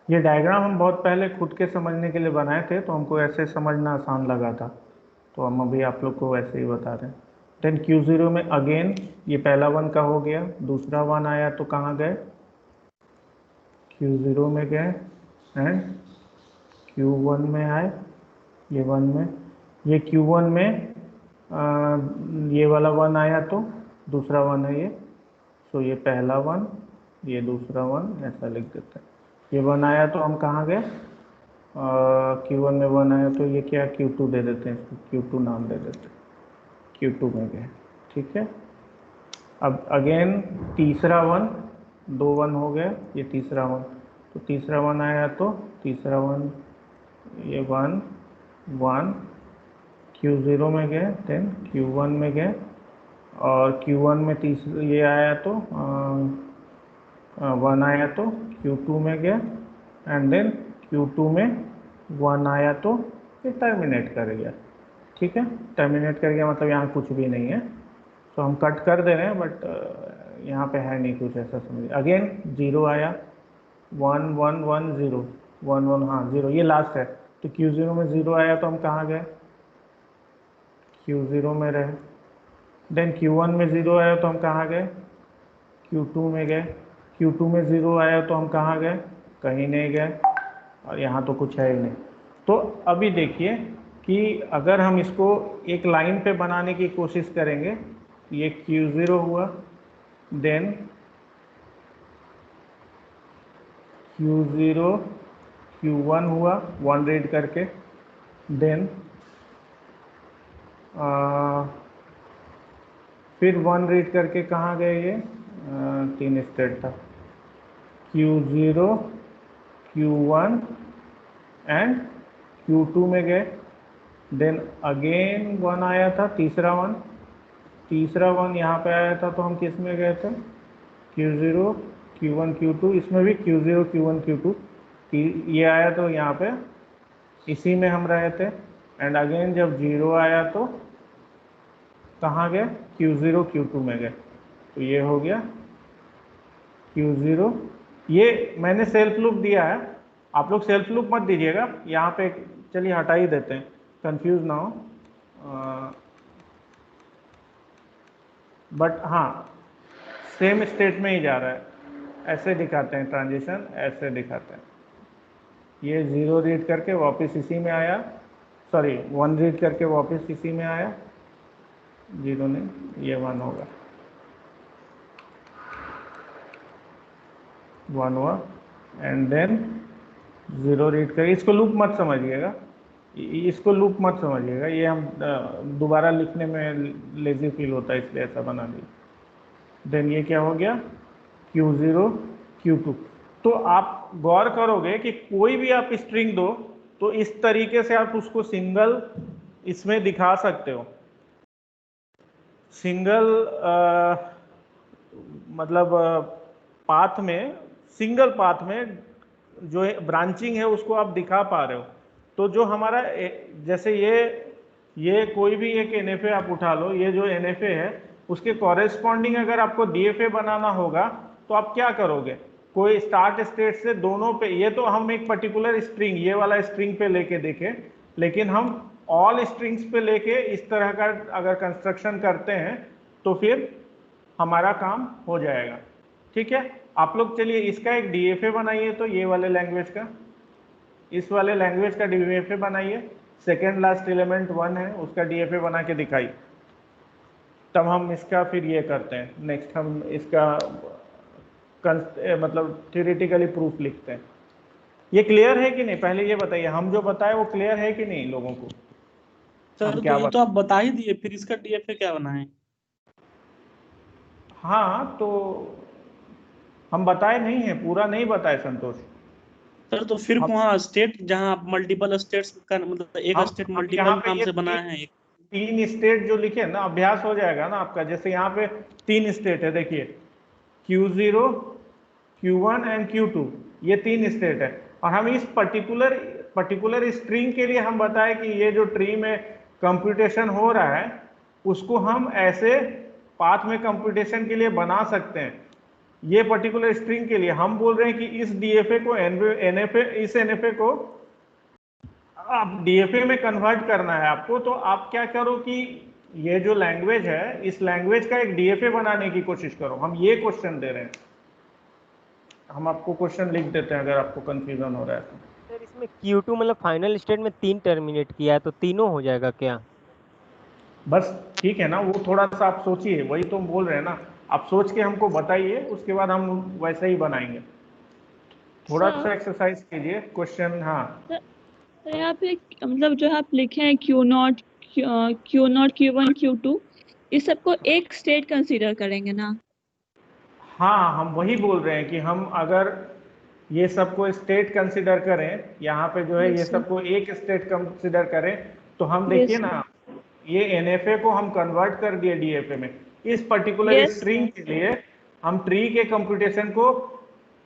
Speaker 1: ये डायग्राम हम बहुत पहले खुद के समझने के लिए बनाए थे, तो हमको ऐसे समझना आसान लगा था, तो हम अभी आप लोग को ऐसे ही बता रहे हैं। देन Q0 में अगेन ये पहला 1 का हो गया, दूसरा 1 आया तो कहाँ गए? Q0 में गए एंड Q1 में आए, ये 1 में, ये Q1 में ये वाला 1 आया तो दूसरा 1 है ये, तो ये पहला 1, ये दूसरा 1, ऐसा लिख देते हैं। ये 1 आया तो हम कहाँ गए? Q1 में 1 आया तो ये क्या, Q2 दे देते हैं इसको, Q2 नाम दे देते हैं, Q2 में गए, ठीक है। अब अगेन तीसरा 1, 2 1 हो गया, ये तीसरा 1, तो तीसरा 1 आया तो तीसरा 1, ये 1 1, Q0 में गए, देन Q1 में गए, और Q1 में ये आया तो 1 आया तो Q2 में गया, एंड देन Q2 में 1 आया तो ये टर्मिनेट कर गया, ठीक है। टर्मिनेट कर गया मतलब यहाँ कुछ भी नहीं है, तो हम कट कर दे रहे हैं, बट यहाँ पे है नहीं कुछ, ऐसा समझिए। अगेन 0 आया, 1 1 1 0, 1 1, हाँ 0, ये लास्ट है। तो Q0 में 0 आया तो हम कहाँ गए, Q0 में रहे। देन Q1 में 0 आया तो हम कहाँ गए, Q2 में गए। Q2 में 0 आया तो हम कहाँ गए, कहीं नहीं गए, और यहाँ तो कुछ है ही नहीं। तो अभी देखिए कि अगर हम इसको एक लाइन पे बनाने की कोशिश करेंगे, ये Q0 हुआ, देन Q0 Q1 हुआ 1 रीड करके, देन फिर 1 रीड करके कहाँ गए, ये 3 स्टेट था, Q0 Q1 एंड Q2 में गए। देन अगेन 1 आया था, तीसरा 1 यहाँ पे आया था, तो हम किस में गए थे, Q0 Q1 Q2, इसमें भी Q0 Q1 Q2 ये आया तो यहाँ पे इसी में हम रहे थे। एंड अगेन जब 0 आया तो कहाँ गए, Q0 Q2 में गए। तो ये हो गया Q0, ये मैंने सेल्फ लूप दिया है, आप लोग सेल्फ लूप मत दीजिएगा यहाँ पे, चलिए हटा ही देते हैं, कंफ्यूज ना हो। बट हाँ सेम स्टेट में ही जा रहा है, ऐसे दिखाते हैं ट्रांजिशन, ऐसे दिखाते हैं। ये 0 रीड करके वापस इसी में आया, सॉरी 1 रीड करके वापस इसी में आया, 0 नहीं, ये 1 होगा, 1 हुआ, एंड देन 0 रीड कर, इसको लूप मत समझिएगा, इसको लूप मत समझिएगा, ये हम दोबारा लिखने में लेजी फील होता है इसलिए ऐसा बना दिया। देन ये क्या हो गया, Q0 Q2। तो आप गौर करोगे कि कोई भी आप स्ट्रिंग दो तो इस तरीके से आप उसको सिंगल इसमें दिखा सकते हो, सिंगल मतलब पाथ में, सिंगल पाथ में जो ब्रांचिंग है उसको आप दिखा पा रहे हो। तो जो हमारा जैसे ये कोई भी एक NFA आप उठा लो, ये जो NFA है उसके कॉरेस्पॉन्डिंग अगर आपको DFA बनाना होगा तो आप क्या करोगे, कोई स्टार्ट स्टेट से दोनों पे, ये तो हम एक पर्टिकुलर स्ट्रिंग, ये वाला स्ट्रिंग पे लेके देखें, लेकिन हम ऑल स्ट्रिंग्स पे लेके इस तरह का अगर कंस्ट्रक्शन करते हैं तो फिर हमारा काम हो जाएगा। ठीक है, आप लोग चलिए इसका एक DFA बनाइए, तो ये वाले लैंग्वेज का, इस वाले लैंग्वेज का DFA बनाइए, सेकेंड लास्ट एलिमेंट 1 है उसका DFA बना के दिखाइए, तब हम इसका फिर ये करते हैं, नेक्स्ट हम इसका मतलब थ्योरेटिकली प्रूफ लिखते हैं। ये क्लियर है कि नहीं, पहले ये बताइए, हम जो बताए वो क्लियर है कि नहीं लोगों को।
Speaker 7: सर तो ये तो आप बता ही दिए, फिर इसका DFA क्या बनाएं।
Speaker 1: हाँ तो हम बताए नहीं है, पूरा नहीं बताए संतोष
Speaker 7: सर। तो फिर वहाँ स्टेट जहाँ मल्टीपल स्टेट्स का मतलब एक स्टेट मल्टीपल नाम से बना है,
Speaker 1: 3 स्टेट जो लिखे ना, अभ्यास हो जाएगा ना आपका। जैसे यहाँ पे 3 स्टेट है, देखिए Q0 Q1 एंड Q2, ये 3 स्टेट है, और हम इस पर्टिकुलर स्ट्रिंग के लिए हम बताए कि ये जो ट्री में कंप्यूटेशन हो रहा है उसको हम ऐसे पाथ में कंप्यूटेशन के लिए बना सकते हैं। ये पर्टिकुलर स्ट्रिंग के लिए हम बोल रहे हैं कि इस DFA को इस NFA को आप DFA में कन्वर्ट करना है आपको। तो आप क्या करो कि ये जो लैंग्वेज है, इस लैंग्वेज का एक DFA बनाने की कोशिश करो। हम ये क्वेश्चन दे रहे हैं, हम आपको क्वेश्चन लिख देते हैं अगर आपको कंफ्यूजन हो रहा है तो।
Speaker 10: सर इसमें Q2 मतलब फाइनल स्टेट में 3 टर्मिनेट किया है, तो तीनों हो जाएगा क्या?
Speaker 1: बस ठीक है ना, वो थोड़ा सा आप सोचिए, वही तो हम बोल रहे हैं ना, आप सोच के हमको बताइए, उसके बाद हम वैसे ही बनाएंगे। थोड़ा सा एक्सरसाइज कीजिए, क्वेश्चन। हाँ
Speaker 6: तो यहाँ पे मतलब जो आप लिखे हैं Q0 Q1 Q2, इस सबको एक स्टेट कंसीडर करेंगे ना?
Speaker 1: हाँ, हम वही बोल रहे हैं कि हम अगर ये सबको स्टेट कंसीडर करें, यहाँ पे जो है ये सबको एक स्टेट कंसीडर करें, तो हम देखिए ना, ये NFA को हम कन्वर्ट कर दिए DFA में। इस पर्टिकुलर स्ट्रिंग के लिए हम ट्री के कंप्यूटेशन को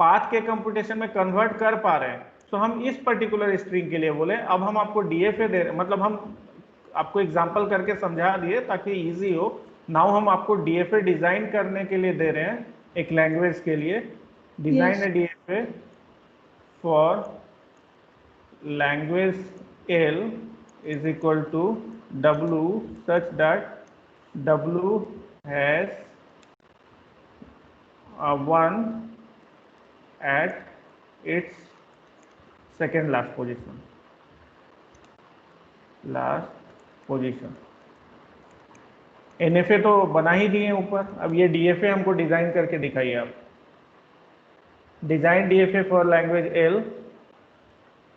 Speaker 1: पाथ के कंप्यूटेशन में कन्वर्ट कर पा रहे हैं। तो हम इस पर्टिकुलर स्ट्रिंग के लिए बोले, अब हम आपको DFA दे रहे, मतलब हम आपको एग्जांपल करके समझा दिए ताकि इजी हो। नाउ हम आपको DFA डिजाइन करने के लिए दे रहे हैं, एक लैंग्वेज के लिए डिजाइन है DFA for language L is equal to W such that W has 1 at its second last position. NFA तो बना ही दिए ऊपर, अब ये DFA हमको डिजाइन करके दिखाइए आप। Design DFA for language L।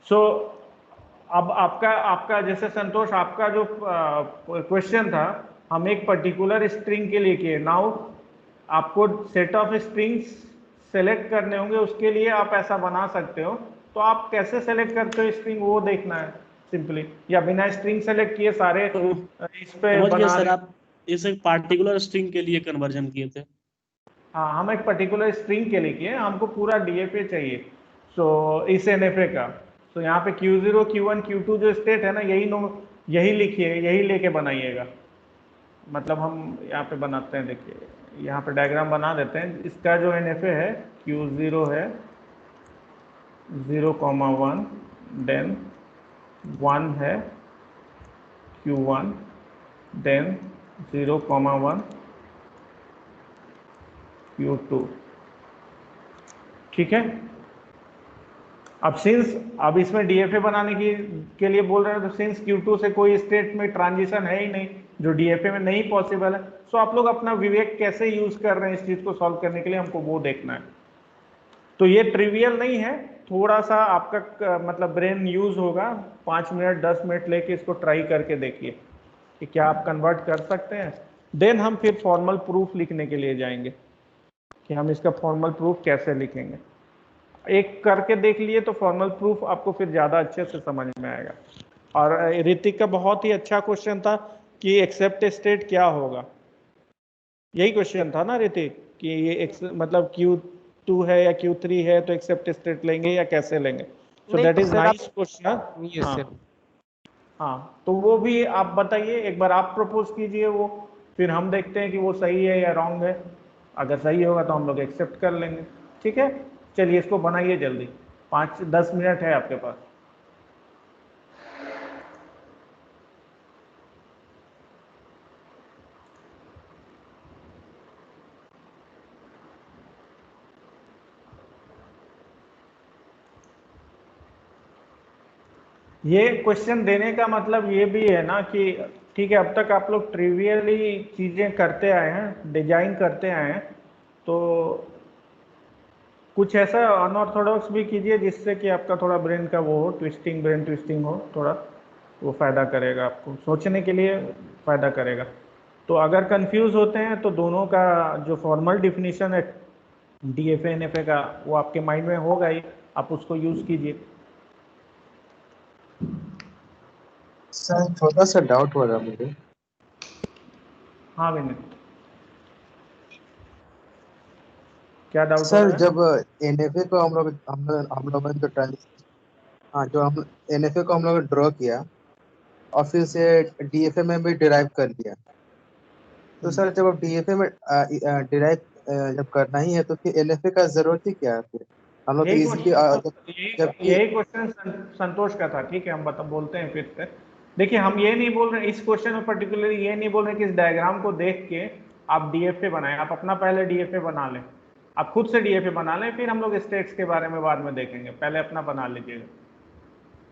Speaker 1: सो अब आपका जैसे संतोष आपका जो क्वेश्चन था, हम एक पर्टिकुलर स्ट्रिंग के लिए किए। नाउ आपको सेट ऑफ स्ट्रिंग्स सेलेक्ट करने होंगे, उसके लिए आप ऐसा बना सकते हो। तो आप कैसे सेलेक्ट करते हो स्ट्रिंग, वो देखना है सिंपली, या बिना स्ट्रिंग सेलेक्ट किए सारे इस पे बना
Speaker 7: सर आप इस एक पार्टिकुलर स्ट्रिंग के लिए कन्वर्जन किए थे।
Speaker 1: हाँ, हम एक पर्टिकुलर स्ट्रिंग के लिए किए, हमको पूरा DFA चाहिए। सो इस NFA का, तो यहाँ पे Q0, Q1, Q2 जो स्टेट है ना, यही लिखिए, यही लेके बनाइएगा। मतलब हम यहाँ पे बनाते हैं, देखिए यहाँ पे डायग्राम बना देते हैं। इसका जो NFA है Q0 है 0,1, देन 1 है Q1, देन 0,1 Q2। ठीक है। अब इसमें DFA बनाने के लिए बोल रहे हैं, तो सिंस Q2 से कोई स्टेट में ट्रांजिशन है ही नहीं, जो DFA में नहीं पॉसिबल है, सो आप लोग अपना विवेक कैसे यूज कर रहे हैं इस चीज को सॉल्व करने के लिए, हमको वो देखना है। तो ये ट्रिवियल नहीं है, थोड़ा सा आपका मतलब ब्रेन यूज होगा। 5 मिनट 10 मिनट लेके इसको ट्राई करके देखिए कि क्या आप कन्वर्ट कर सकते हैं। देन हम फिर फॉर्मल प्रूफ लिखने के लिए जाएंगे कि हम इसका फॉर्मल प्रूफ कैसे लिखेंगे। एक करके देख लिए तो फॉर्मल प्रूफ आपको फिर ज़्यादा अच्छे से समझ में आएगा। और ऋतिक का बहुत ही अच्छा क्वेश्चन था कि एक्सेप्ट स्टेट क्या होगा, यही क्वेश्चन था ना ऋतिक, कि ये मतलब Q2 है या Q3 है तो एक्सेप्ट स्टेट लेंगे या कैसे लेंगे। So that is nice question. हाँ, तो वो भी आप बताइए, एक बार आप प्रपोज कीजिए वो, फिर हम देखते हैं कि वो सही है या रॉन्ग है। अगर सही होगा तो हम लोग एक्सेप्ट कर लेंगे। ठीक है, चलिए इसको बनाइए जल्दी, 5-10 मिनट है आपके पास। ये क्वेश्चन देने का मतलब ये भी है ना कि ठीक है, अब तक आप लोग ट्रिवियली चीजें करते आए हैं, डिजाइन करते आए हैं, तो कुछ ऐसा अनऑर्थोडॉक्स भी कीजिए जिससे कि आपका थोड़ा ब्रेन का वो हो, ब्रेन ट्विस्टिंग हो, थोड़ा वो फायदा करेगा, आपको सोचने के लिए फायदा करेगा। तो अगर कंफ्यूज होते हैं तो दोनों का जो फॉर्मल डिफिनीशन है DFA NFA का, वो आपके माइंड में होगा ही, आप उसको यूज कीजिए।
Speaker 5: सर थोड़ा सा डाउट हो रहा है मुझे।
Speaker 1: हाँ विनीत, क्या डाउट हो
Speaker 5: सर
Speaker 1: रहा है?
Speaker 5: जब NFA को हम लोग ने तो हाँ, जो हम NFA को हम लोग ड्रॉ किया और फिर से DFA में भी डिराइव कर लिया, तो सर जब अब DFA में डिराइव जब करना ही है तो फिर NFA का जरूरत ही क्या है फिर? हम लोग
Speaker 1: यही क्वेश्चन संतोष का था। ठीक है, हम बोलते हैं फिर से। देखिए, हम ये नहीं बोल रहे इस क्वेश्चन में पर्टिकुलरली, ये नहीं बोल रहे कि इस डायग्राम को देख के आप DFA बनाएं। आप अपना पहले DFA बना लें, आप खुद से DFA बना लें, फिर हम लोग स्टेट्स के बारे में बाद में देखेंगे। पहले अपना बना लीजिएगा,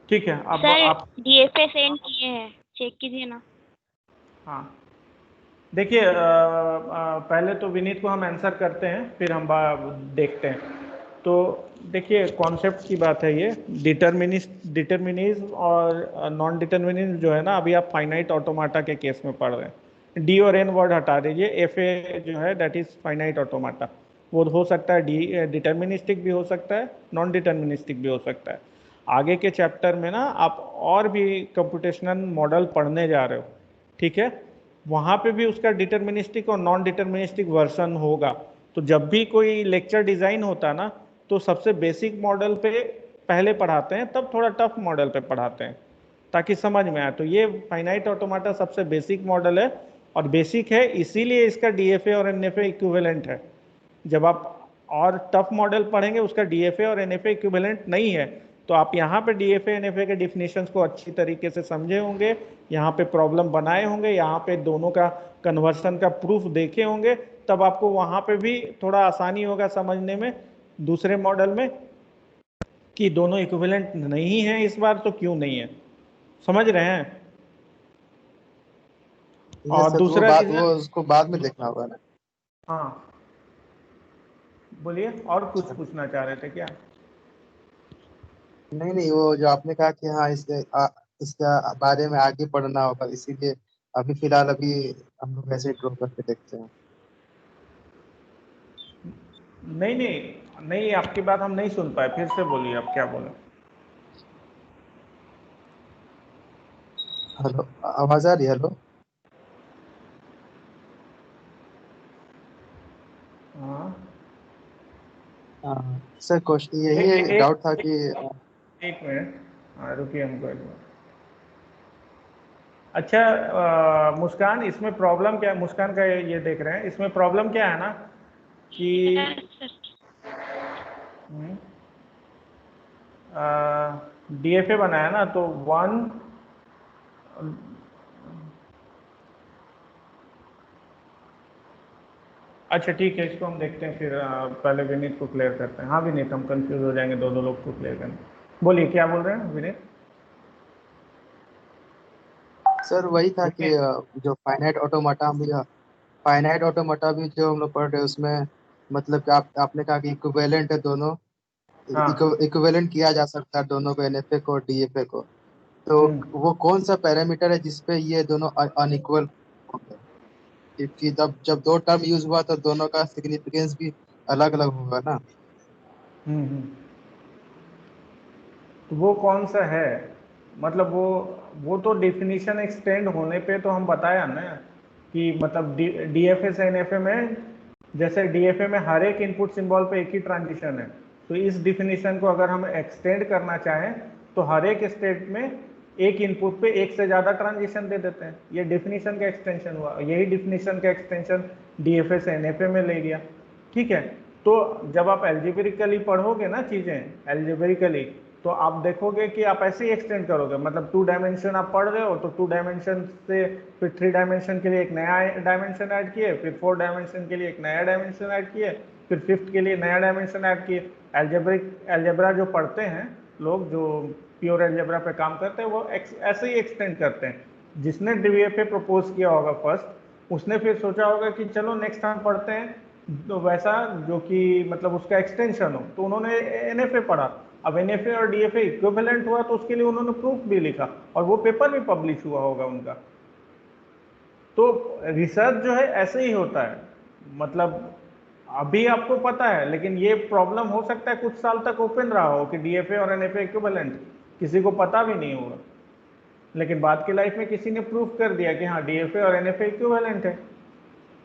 Speaker 1: ठीक है? अब आप
Speaker 4: DFA सेंड किए हैं, चेक कीजिए ना।
Speaker 1: हाँ, देखिए पहले तो विनीत को हम आंसर करते हैं, फिर हम देखते हैं। तो देखिए, कॉन्सेप्ट की बात है ये। डिटर्मिनिज्म और नॉन डिटर्मिनिज्म जो है ना, अभी आप फाइनाइट ऑटोमाटा के केस में पढ़ रहे हैं। D और N वर्ड हटा दीजिए, FA जो है दैट इज फाइनाइट ऑटोमाटा। वो हो सकता है डिटर्मिनिस्टिक भी हो सकता है, नॉन डिटर्मिनिस्टिक भी हो सकता है। आगे के चैप्टर में ना आप और भी कंप्यूटेशनल मॉडल पढ़ने जा रहे हो, ठीक है? वहाँ पे भी उसका डिटर्मिनिस्टिक और नॉन डिटर्मिनिस्टिक वर्जन होगा। तो जब भी कोई लेक्चर डिज़ाइन होता ना, तो सबसे बेसिक मॉडल पे पहले पढ़ाते हैं, तब थोड़ा टफ मॉडल पे पढ़ाते हैं ताकि समझ में आए। तो ये फाइनाइट ऑटोमाटा सबसे बेसिक मॉडल है, और बेसिक है इसीलिए इसका DFA और NFA इक्विवेलेंट है। जब आप और टफ मॉडल पढ़ेंगे उसका DFA और NFA इक्विवेलेंट नहीं है, तो आप यहाँ पे DFA NFA के डिफिनेशंस को अच्छी तरीके से समझे होंगे, यहाँ पे प्रॉब्लम बनाए होंगे, यहाँ पे दोनों का कन्वर्सन का प्रूफ देखे होंगे, तब आपको वहाँ पे भी थोड़ा आसानी होगा समझने में दूसरे मॉडल में कि दोनों इक्विवेलेंट नहीं है इस बार, तो क्यों नहीं है, समझ रहे हैं। और
Speaker 5: सर,
Speaker 1: दूसरा
Speaker 5: वो उसको बाद में देखना होगा ना।
Speaker 1: हाँ बोलिए, और कुछ पूछना चाह रहे थे क्या?
Speaker 5: नहीं, वो जो आपने कहा कि हाँ इसके बारे में आगे पढ़ना होगा, इसीलिए अभी फिलहाल अभी हम लोग ऐसे ड्रॉ करके देखते हैं।
Speaker 1: नहीं, आपकी बात हम नहीं सुन पाए, फिर से बोलिए, आप क्या बोले?
Speaker 5: हेलो, आवाज आ रही है? हेलो। हाँ सर, क्वेश्चन यही डाउट था कि
Speaker 1: एक मिनट, रुकिए हमको एक मिनट। अच्छा मुस्कान, इसमें प्रॉब्लम क्या है? मुस्कान का ये देख रहे हैं, इसमें प्रॉब्लम क्या है ना कि DFA बनाया ना, तो 1 अच्छा ठीक है, इसको हम देखते हैं फिर पहले विनीत को क्लियर करते हैं। हाँ विनीत, हम कंफ्यूज हो जाएंगे, दोनों लोग को क्लियर करना। बोलिए क्या बोल रहे हैं विनीत?
Speaker 5: सर वही था कि जो फाइनाइट ऑटोमाटा भी जो हम लोग पढ़ रहे हैं उसमें, मतलब कि आपने कहा कि इक्विवेलेंट है दोनों, इक्विवेलेंट किया जा सकता है दोनों को, NFA को और DFA को। तो वो कौन सा पैरामीटर है जिसपे ये दोनों अनइक्वल हो गए? क्योंकि जब दो टर्म यूज हुआ तो दोनों का सिग्निफिकेंस भी अलग अलग होगा ना।
Speaker 1: तो वो कौन सा है, मतलब वो तो डिफिनीशन एक्सटेंड होने पे तो हम बताया ना कि मतलब DFA से NFA में, जैसे DFA में हर एक इनपुट सिंबल पे एक ही ट्रांजिशन है, तो इस डिफिनीशन को अगर हम एक्सटेंड करना चाहें तो हर एक स्टेट में एक इनपुट पे एक से ज़्यादा ट्रांजिशन दे देते हैं। ये डिफिनीशन का एक्सटेंशन हुआ, यही डिफिनीशन का एक्सटेंशन DFA से NFA में ले गया। ठीक है, तो जब आप एल्जेब्रिकली पढ़ोगे ना चीज़ें, एल्जेब्रिकली, तो आप देखोगे कि आप ऐसे ही एक्सटेंड करोगे, मतलब 2 डायमेंशन आप पढ़ रहे हो तो 2 डायमेंशन से फिर 3 डायमेंशन के लिए एक नया डायमेंशन ऐड किए, फिर 4 डायमेंशन के लिए एक नया डायमेंशन ऐड किए, फिर 5th के लिए नया डायमेंशन ऐड किए। एल्जेब्रा जो पढ़ते हैं लोग, जो प्योर एल्जेब्रा पे काम करते हैं, वो ऐसे ही एक्सटेंड करते हैं। जिसने DFA प्रपोज किया होगा फर्स्ट, उसने फिर सोचा होगा कि चलो नेक्स्ट टाइम पढ़ते हैं तो वैसा जो कि मतलब उसका एक्सटेंशन हो, तो उन्होंने NFA पढ़ा। अब NFA और DFA इक्विवेलेंट हुआ तो उसके लिए उन्होंने प्रूफ भी लिखा और वो पेपर भी पब्लिश हुआ होगा उनका। तो रिसर्च जो है ऐसे ही होता है, मतलब अभी आपको पता है, लेकिन ये प्रॉब्लम हो सकता है कुछ साल तक ओपन रहा हो कि DFA और NFA इक्विवेलेंट, किसी को पता भी नहीं होगा, लेकिन बाद की लाइफ में किसी ने प्रूफ कर दिया कि हाँ DFA और NFA इक्विवेलेंट है।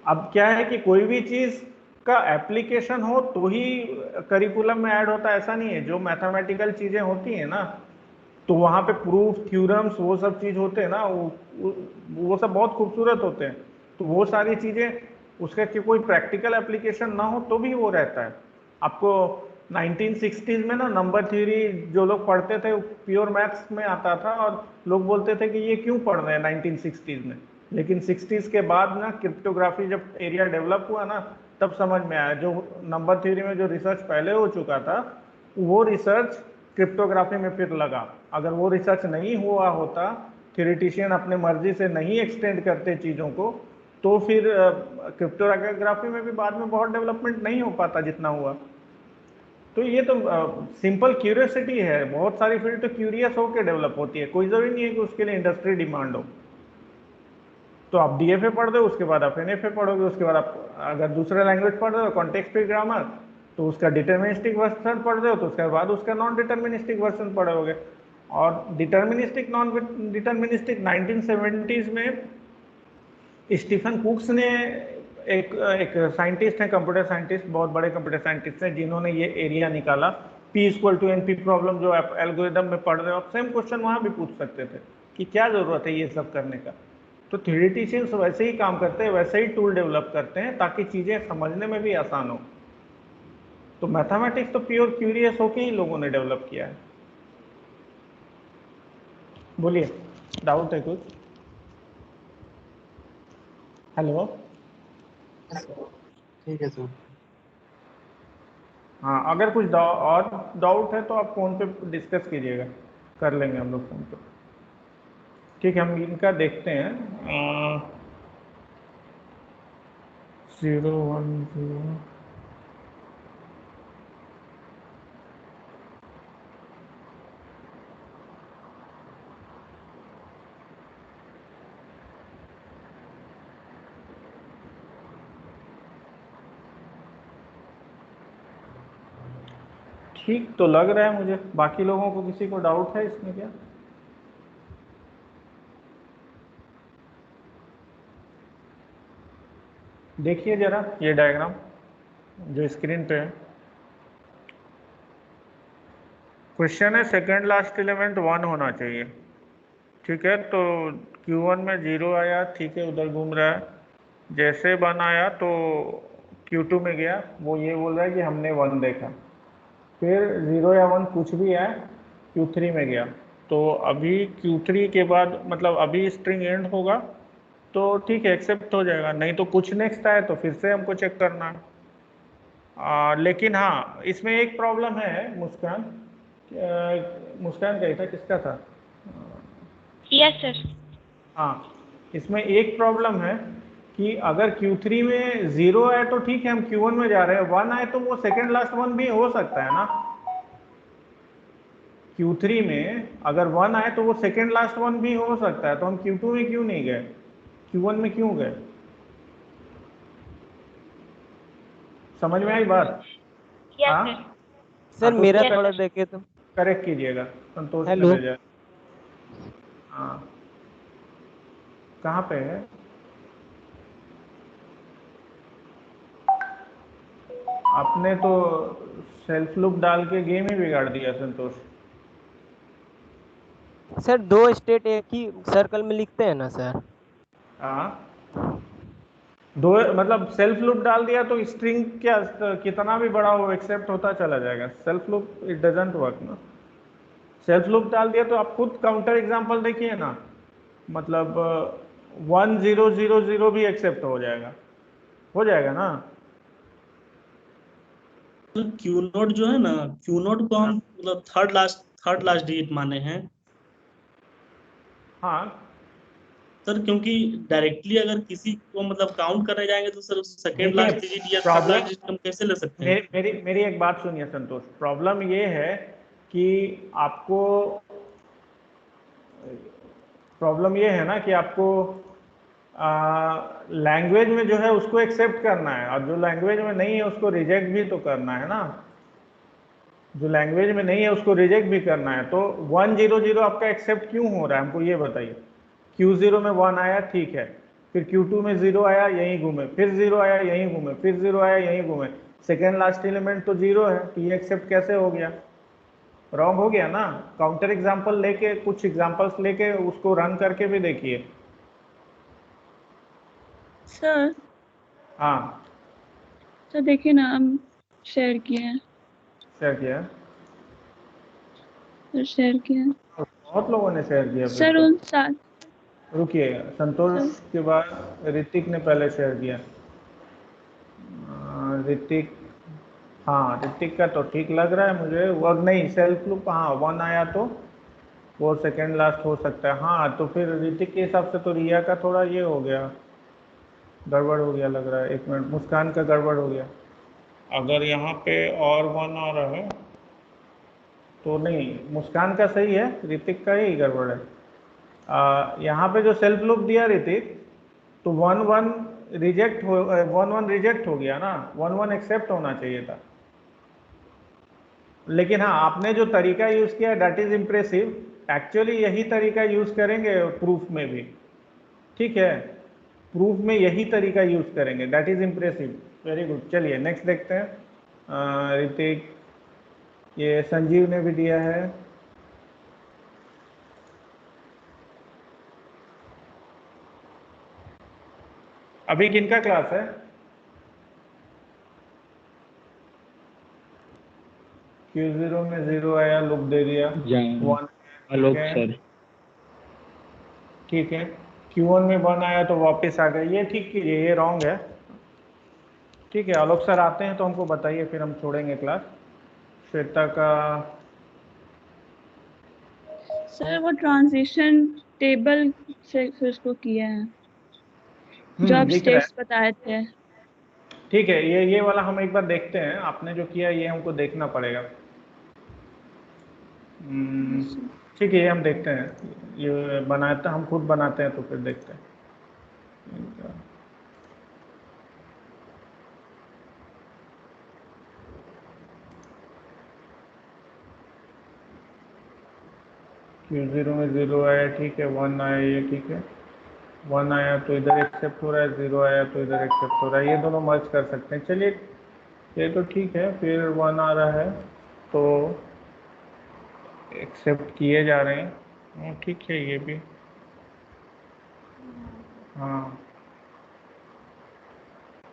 Speaker 1: अब क्या है कि कोई भी चीज़ का एप्लीकेशन हो तो ही करिकुलम में ऐड होता है, ऐसा नहीं है। जो मैथमेटिकल चीज़ें होती हैं ना, तो वहाँ पे प्रूफ, थ्योरम्स, वो सब चीज़ होते हैं ना, वो सब बहुत खूबसूरत होते हैं। तो वो सारी चीज़ें, उसका कोई प्रैक्टिकल एप्लीकेशन ना हो तो भी वो रहता है। आपको 1960s में ना नंबर थ्योरी जो लोग पढ़ते थे प्योर मैथ्स में आता था, और लोग बोलते थे कि ये क्यों पढ़ रहे हैं 1960s में, लेकिन 60s के बाद ना क्रिप्टोग्राफी जब एरिया डेवलप हुआ ना, तब समझ में आया। जो नंबर थ्योरी में जो रिसर्च पहले हो चुका था, वो रिसर्च क्रिप्टोग्राफी में फिर लगा। अगर वो रिसर्च नहीं हुआ होता, थ्योरेटिशियन अपने मर्जी से नहीं एक्सटेंड करते चीज़ों को, तो फिर क्रिप्टोग्राफी में भी बाद में बहुत डेवलपमेंट नहीं हो पाता जितना हुआ। तो ये तो सिंपल क्यूरियोसिटी है। बहुत सारी फील्ड तो क्यूरियस होकर डेवलप होती है, कोई जरूरी नहीं है कि उसके लिए इंडस्ट्री डिमांड हो। तो आप DFA पढ़ दो, उसके बाद आप NFA पढ़ोगे, उसके बाद आप अगर दूसरा लैंग्वेज पढ़ रहे हो कॉन्टेक्स्ट फ्री ग्रामर, तो उसका डिटर्मिनिस्टिक वर्जन पढ़ रहे हो, तो उसके बाद उसका नॉन डिटर्मिनिस्टिक वर्जन पढ़ोगे। और डिटर्मिनिस्टिक नॉन डिटर्मिनिस्टिक 1970s में स्टीफन कुक्स ने, एक साइंटिस्ट हैं, कंप्यूटर साइंटिस्ट, बहुत बड़े कंप्यूटर साइंटिस्ट हैं, जिन्होंने ये एरिया निकाला। P=NP प्रॉब्लम जो आप एल्गोरिदम में पढ़ रहे हो, आप सेम क्वेश्चन वहाँ भी पूछ सकते थे कि क्या ज़रूरत है ये सब करने का। तो थ्योरेटिशियंस वैसे ही काम करते हैं, वैसे ही टूल डेवलप करते हैं ताकि चीज़ें समझने में भी आसान हो। तो मैथमेटिक्स तो प्योर क्यूरियस होके ही लोगों ने डेवलप किया है। बोलिए, डाउट है कुछ? हेलो।
Speaker 5: ठीक है सर।
Speaker 1: हाँ, अगर कुछ और डाउट है तो आप फोन पे डिस्कस कीजिएगा, कर लेंगे हम लोग फोन पे। ठीक है, हम इनका देखते हैं। 0 1 0। ठीक तो लग रहा है मुझे। बाकी लोगों को किसी को डाउट है इसमें क्या? देखिए जरा ये डायग्राम जो स्क्रीन पे है। क्वेश्चन है सेकंड लास्ट एलिमेंट 1 होना चाहिए। ठीक है, तो Q1 में 0 आया, ठीक है, उधर घूम रहा है। जैसे 1 आया तो Q2 में गया, वो ये बोल रहा है कि हमने 1 देखा। फिर 0 या 1 कुछ भी है, Q3 में गया। तो अभी Q3 के बाद मतलब अभी स्ट्रिंग एंड होगा तो ठीक है, एक्सेप्ट हो जाएगा। नहीं तो कुछ नेक्स्ट आए तो फिर से हमको चेक करना है। लेकिन हाँ, इसमें एक प्रॉब्लम है मुस्कान। मुस्कान का ही था, किसका था?
Speaker 4: Yes sir.
Speaker 1: हाँ, इसमें एक प्रॉब्लम है कि अगर Q3 में 0 आए तो ठीक है, हम Q1 में जा रहे हैं। 1 आए तो वो सेकेंड लास्ट 1 भी हो सकता है ना। Q3 में अगर 1 आए तो वो सेकेंड लास्ट 1 भी हो सकता है। तो हम Q2 में क्यों नहीं गए, Q1 में क्यों गए? समझ में आई बात? हाँ
Speaker 10: सर
Speaker 1: हाँ, तो
Speaker 10: मेरा थोड़ा देखे तो।
Speaker 1: करेक्ट कीजिएगा, संतोष ने
Speaker 10: हेलो।
Speaker 1: भेजा। हाँ, कहाँ पे है? आपने तो सेल्फ लूप डाल के गेम ही बिगाड़ दिया संतोष।
Speaker 10: सर दो स्टेट एक ही सर्कल में लिखते हैं ना सर?
Speaker 1: हाँ, दो मतलब सेल्फ लूप डाल दिया तो स्ट्रिंग क्या कितना भी बड़ा हो एक्सेप्ट होता चला जाएगा। Self loop it doesn't work ना। सेल्फ लूप डाल दिया तो आप खुद काउंटर एग्जांपल देखिए ना, मतलब 1 0 0 0 भी एक्सेप्ट हो जाएगा ना।
Speaker 7: तो क्यू नोट जो है ना, क्यू नोट को हम मतलब थर्ड लास्ट डिजिट माने हैं
Speaker 1: हाँ
Speaker 7: सर, क्योंकि डायरेक्टली अगर किसी को मतलब काउंट करने जाएंगे तो सर सेकेंड
Speaker 1: देखिए,
Speaker 7: लास्ट डिजिट या थर्ड
Speaker 1: प्रॉब्लम
Speaker 7: लास्ट डिजिट हम कैसे ले सकते हैं?
Speaker 1: मेरी एक बात सुनिए संतोष। प्रॉब्लम ये है कि आपको प्रॉब्लम ये है ना कि आपको लैंग्वेज में जो है उसको एक्सेप्ट करना है, और जो लैंग्वेज में नहीं है उसको रिजेक्ट भी तो करना है ना। जो लैंग्वेज में नहीं है उसको रिजेक्ट भी करना है। तो 1 0 0 आपका एक्सेप्ट क्यों हो रहा है, हमको ये बताइए। Q0 में 1 आया, ठीक है, फिर Q2 में 0 आया, यहीं घूमे, फिर 0 आया, यहीं घूमे, फिर 0 आया, यहीं घूमे। सेकेंड लास्ट एलिमेंट तो 0 है, तो ये एक्सेप्ट कैसे हो गया? रॉन्ग हो गया ना। काउंटर एग्जाम्पल लेके, कुछ एग्जाम्पल्स लेके उसको रन करके भी देखिए।
Speaker 6: सर
Speaker 1: हाँ,
Speaker 6: सर देखिए ना, हम शेयर किए हैं।
Speaker 1: शेयर किया है।
Speaker 6: सर शेयर किया है।
Speaker 1: बहुत लोगों ने शेयर किया फिर
Speaker 6: सर
Speaker 1: तो।
Speaker 6: उन साथ
Speaker 1: रुकिए, संतोष के बाद ऋतिक ने पहले शेयर किया। ऋतिक, हाँ ऋतिक का तो ठीक लग रहा है मुझे। वो नहीं, सेल्फ लूप, हाँ 1 आया तो वो सेकेंड लास्ट हो सकता है। हाँ, तो फिर ऋतिक के हिसाब से तो रिया का थोड़ा ये हो गया, गड़बड़ हो गया लग रहा है। एक मिनट, मुस्कान का गड़बड़ हो गया। अगर यहाँ पे और 1 आ रहा है तो नहीं, मुस्कान का सही है, ऋतिक का ही गड़बड़ है। यहाँ पे जो सेल्फ लूप दिया ऋतिक, तो 1 1 रिजेक्ट हो, 1 1 रिजेक्ट हो गया ना। 1 1 एक्सेप्ट होना चाहिए था। लेकिन हाँ, आपने जो तरीका यूज किया दैट इज इम्प्रेसिव। एक्चुअली यही तरीका यूज करेंगे प्रूफ में भी, ठीक है। प्रूफ में यही तरीका यूज करेंगे, that is impressive. Very good. चलिए नेक्स्ट देखते हैं। ऋतिक, ये संजीव ने भी दिया है। अभी किनका क्लास है? Q0 में 0 आया, लुक दे दिया। 1
Speaker 8: आलोक
Speaker 1: है,
Speaker 8: सर।
Speaker 1: ठीक है, Q1 में 1 आया तो वापस आ गया, ये ठीक कीजिए, ये रॉन्ग है। ठीक है, आलोक सर आते हैं तो हमको बताइए, फिर हम छोड़ेंगे क्लास। श्वेता का
Speaker 6: सर वो ट्रांजिशन टेबल से फिर उसको किया है जो आप
Speaker 1: दिख रहा है।
Speaker 6: स्टेट्स बताए थे।
Speaker 1: ठीक है, ये वाला हम एक बार देखते हैं, आपने जो किया ये हमको देखना पड़ेगा। ठीक है, ये हम देखते हैं, ये बनाते हम खुद बनाते हैं तो फिर देखते हैं। Q0 में 0 आया, ठीक है, 1 आया, ये ठीक है, 1 आया तो इधर एक्सेप्ट हो रहा है, 0 आया तो इधर एक्सेप्ट हो रहा है, ये दोनों मर्ज कर सकते हैं। चलिए ये तो ठीक है, फिर 1 आ रहा है तो एक्सेप्ट किए जा रहे हैं, ठीक है, ये भी हाँ,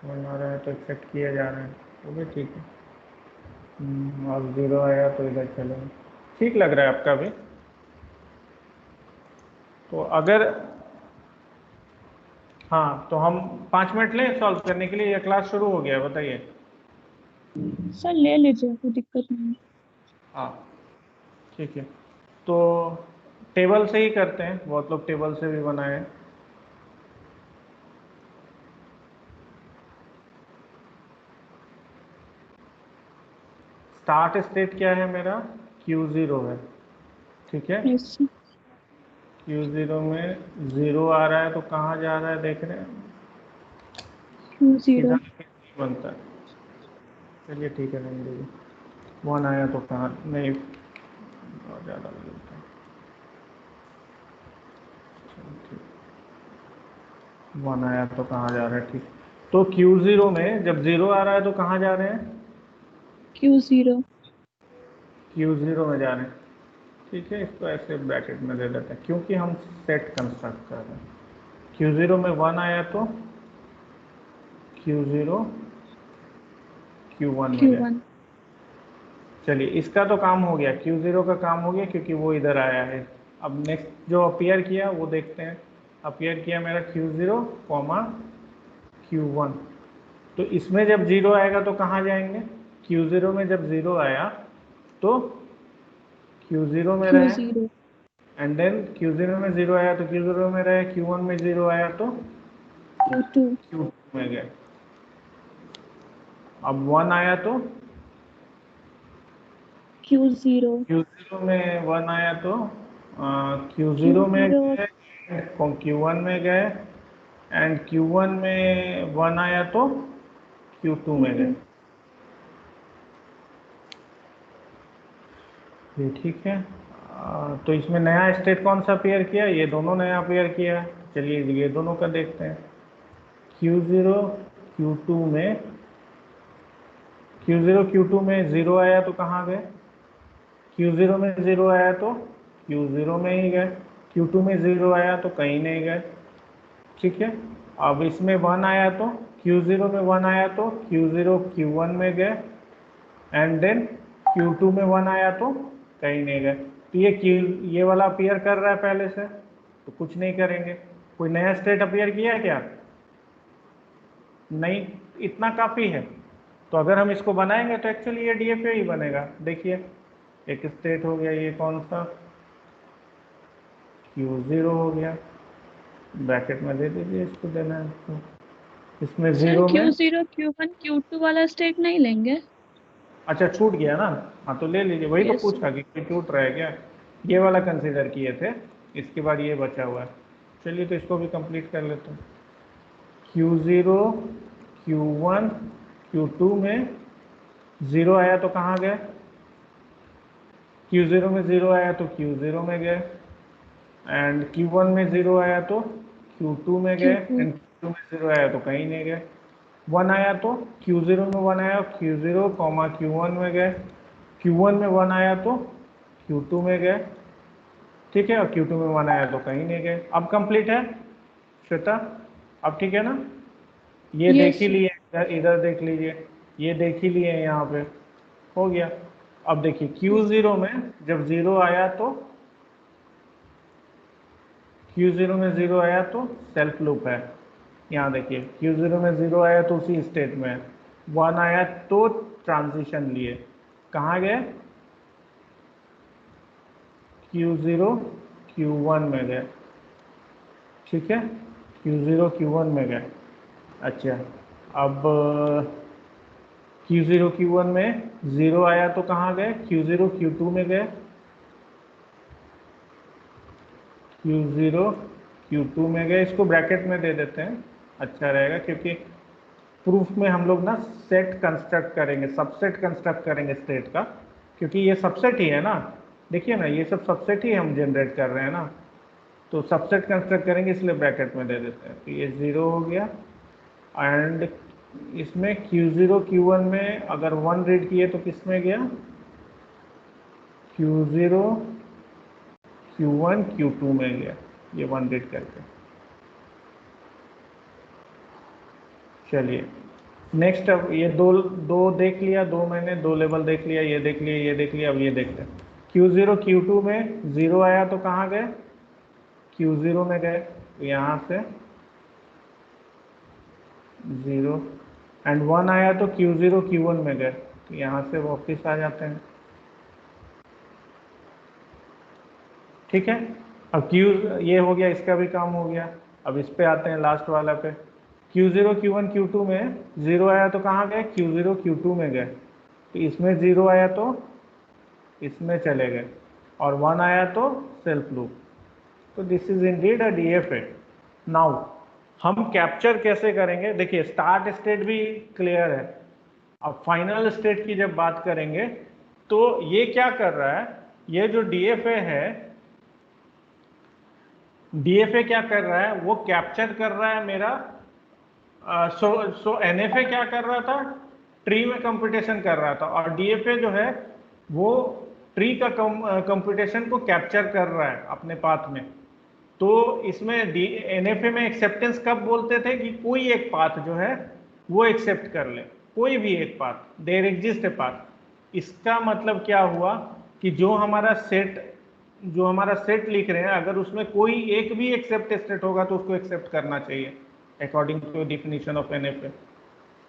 Speaker 1: 1 आ रहा है तो एक्सेप्ट किए जा रहे हैं, वो भी ठीक है। और 0 आया तो इधर चलेंगे, ठीक लग रहा है आपका भी। तो अगर हाँ, तो हम 5 मिनट लें सॉल्व करने के लिए, या क्लास शुरू हो गया है, बताइए।
Speaker 6: सर ले लीजिए, कोई दिक्कत नहीं।
Speaker 1: हाँ ठीक है, तो टेबल से ही करते हैं, बहुत लोग टेबल से भी बनाए हैं। स्टार्ट स्टेट क्या है मेरा, Q0 है, ठीक है।
Speaker 6: Yes sir.
Speaker 1: Q0 में 0 आ रहा है तो कहाँ जा रहा है, देख रहे हैं,
Speaker 6: Q0
Speaker 1: इधर बनता है। चलिए ठीक है, नहीं देखिए, 1 आया तो कहाँ, नहीं बहुत ज़्यादा लगता है, 1 आया तो कहाँ जा रहा है, ठीक। तो Q0 में जब 0 आ रहा है तो कहाँ जा रहे हैं,
Speaker 6: Q0
Speaker 1: Q0 में जा रहे हैं, ठीक है। इसको ऐसे ब्रैकेट में दे देते हैं क्योंकि हम सेट कंस्ट्रक्ट कर रहे हैं। Q0 में 1 आया तो Q0 Q1 में गए।
Speaker 6: Q1
Speaker 1: चलिए इसका तो काम हो गया, Q0 का काम हो गया क्योंकि वो इधर आया है। अब नेक्स्ट जो अपीयर किया वो देखते हैं, अपीयर किया मेरा Q0, Q1। तो इसमें जब 0 आएगा तो कहाँ जाएंगे, Q0 में जब 0 आया तो Q0 में रहे,
Speaker 6: Q0
Speaker 1: एंड देन Q0 में 0 आया तो Q0 में रहे, Q1 में 0 आया तो
Speaker 6: Q2
Speaker 1: Q2 में गए। अब 1 आया तो
Speaker 6: Q0
Speaker 1: Q0 में 1 आया तो Q0 में
Speaker 6: Q0
Speaker 1: गए, Q1 में गए, एंड Q1 में 1 आया तो Q2 में गए।
Speaker 6: Q2
Speaker 1: ये ठीक है। तो इसमें नया स्टेट कौन सा अपीयर किया, ये दोनों नया अपीयर किया। चलिए ये दोनों का देखते हैं। Q0 Q2 में, Q0 Q2 में 0 आया तो कहाँ गए, Q0 में 0 आया तो Q0 में ही गए, Q2 में 0 आया तो कहीं नहीं गए, ठीक है। अब इसमें 1 आया तो Q0 में 1 आया तो Q0 Q1 में गए, एंड देन Q2 में 1 आया तो कहीं नहीं गए। तो ये वाला अपीयर कर रहा है पहले से, तो कुछ नहीं करेंगे। कोई नया स्टेट अपीयर किया है क्या, नहीं, इतना काफ़ी है। तो अगर हम इसको बनाएंगे तो एक्चुअली ये DFA ही बनेगा। देखिए एक स्टेट हो गया, ये कौन सा, Q0 हो गया, ब्रैकेट में दे दीजिए, इसको देना है इसको। इसमें
Speaker 6: सर
Speaker 1: 0 में,
Speaker 6: Q0 Q1 Q2 वाला स्टेट नहीं लेंगे।
Speaker 1: अच्छा छूट गया ना, हाँ तो ले लीजिए, वही तो
Speaker 6: यस
Speaker 1: पूछा कि कोई छूट रहा है क्या। ये वाला कंसीडर किए थे, इसके बाद ये बचा हुआ है। चलिए तो इसको भी कंप्लीट कर लेते हैं। Q0 Q1 Q2 में 0 आया तो कहाँ गए, Q0 में 0 आया तो Q0 में गए, एंड Q1 में 0 आया तो Q2 में गए,
Speaker 6: Q2
Speaker 1: एंड Q2 में 0 आया तो कहीं नहीं गए। 1 आया तो Q0 में 1 आया, Q0 Q1 में गए, Q1 में 1 आया तो Q2 में गए, ठीक है, और Q2 में 1 आया तो कहीं नहीं गए। अब कंप्लीट है श्वेता, अब ठीक है ना, ये देख
Speaker 6: यस
Speaker 1: ही लिए, इधर देख लीजिए, ये देख ही लिए यहाँ पे, हो गया। अब देखिए Q0 में जब 0 आया तो Q0 में 0 आया तो सेल्फ लूप है। यहाँ देखिए Q0 में 0 आया तो उसी स्टेट में है, 1 आया तो ट्रांजिशन लिए, कहाँ गए, Q0 Q1 में गए, ठीक है, Q0 Q1 में गए। अच्छा, अब Q0 Q1 में 0 आया तो कहाँ गए, Q0 Q2 में गए, Q0 Q2 में गए। इसको ब्रैकेट में दे देते हैं, अच्छा रहेगा, क्योंकि प्रूफ में हम लोग ना सेट कंस्ट्रक्ट करेंगे, सबसेट कंस्ट्रक्ट करेंगे स्टेट का, क्योंकि ये सबसेट ही है ना, देखिए ना ये सब सबसेट ही हम जनरेट कर रहे हैं ना, तो सबसेट कंस्ट्रक्ट करेंगे, इसलिए ब्रैकेट में दे देते हैं। तो ये 0 हो गया, एंड इसमें Q0 Q1 में अगर 1 रीड किए तो किस में गया, Q0 Q1 Q2 में गया, ये 1 रीड करके। चलिए नेक्स्ट, अब ये दो देख लिया, दो मैंने दो लेवल देख लिया, ये देख लिया, ये देख लिया। अब ये देखते हैं Q0 Q2 में 0 आया तो कहाँ गए, Q0 में गए, तो यहाँ से 0, एंड 1 आया तो Q0 Q1 में गए, तो यहाँ से वापस आ जाते हैं, ठीक है। अब ये हो गया, इसका भी काम हो गया। अब इस पे आते हैं लास्ट वाला पे, Q0 Q1 Q2 में 0 आया तो कहाँ गए, Q0 Q2 में गए, तो इसमें 0 आया तो इसमें चले गए, और 1 आया तो सेल्फ लूप। तो this is indeed a DFA। Now हम कैप्चर कैसे करेंगे, देखिए स्टार्ट स्टेट भी क्लियर है, अब फाइनल स्टेट की जब बात करेंगे तो ये क्या कर रहा है, ये जो DFA है, DFA क्या कर रहा है, वो कैप्चर कर रहा है मेरा सो NFA क्या कर रहा था, ट्री में कंप्यूटेशन कर रहा था, और DFA जो है वो ट्री का कंप्यूटेशन को कैप्चर कर रहा है अपने पाथ में। तो इसमें NFA में एक्सेप्टेंस कब बोलते थे कि कोई एक पाथ जो है वो एक्सेप्ट कर ले, कोई भी एक path, there exist a path. इसका मतलब क्या हुआ कि जो हमारा सेट लिख रहे हैं, अगर उसमें कोई एक भी एक्सेप्ट स्टेट होगा तो उसको एक्सेप्ट करना चाहिए according to definition of NFA,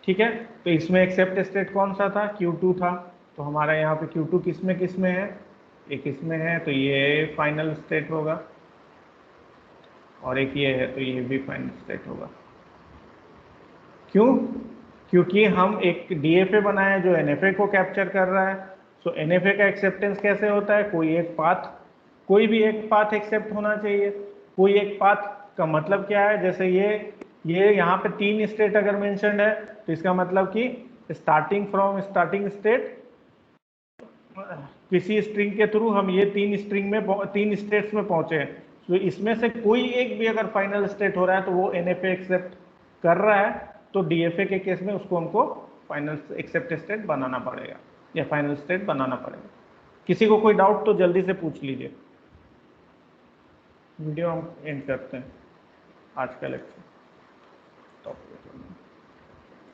Speaker 1: ठीक है। तो इसमें एक्सेप्ट स्टेट कौन सा था, Q2 था, तो हमारा यहाँ पे Q2 किस में है, एक इसमें है, तो ये फाइनल स्टेट होगा, और एक ये है तो ये भी फाइनल स्टेट होगा। क्यों, क्योंकि हम एक DFA बनाया जो NFA को कैप्चर कर रहा है। सो NFA का एक्सेप्टेंस कैसे होता है, कोई भी एक पाथ एक्सेप्ट होना चाहिए। कोई एक पाथ का मतलब क्या है, जैसे ये यहाँ पे 3 स्टेट अगर मेंशन्ड है, तो इसका मतलब कि स्टार्टिंग स्टार्टिंग स्टेट किसी स्ट्रिंग के थ्रू हम ये 3 स्टेट्स में पहुंचे हैं। तो इसमें से कोई एक भी अगर फाइनल स्टेट हो रहा है तो वो NFA एक्सेप्ट कर रहा है, तो DFA के केस में उसको हमको फाइनल एक्सेप्ट स्टेट बनाना पड़ेगा या फाइनल स्टेट बनाना पड़ेगा। किसी को कोई डाउट तो जल्दी से पूछ लीजिए। वीडियो हम एंड करते हैं आज का लेक्चर।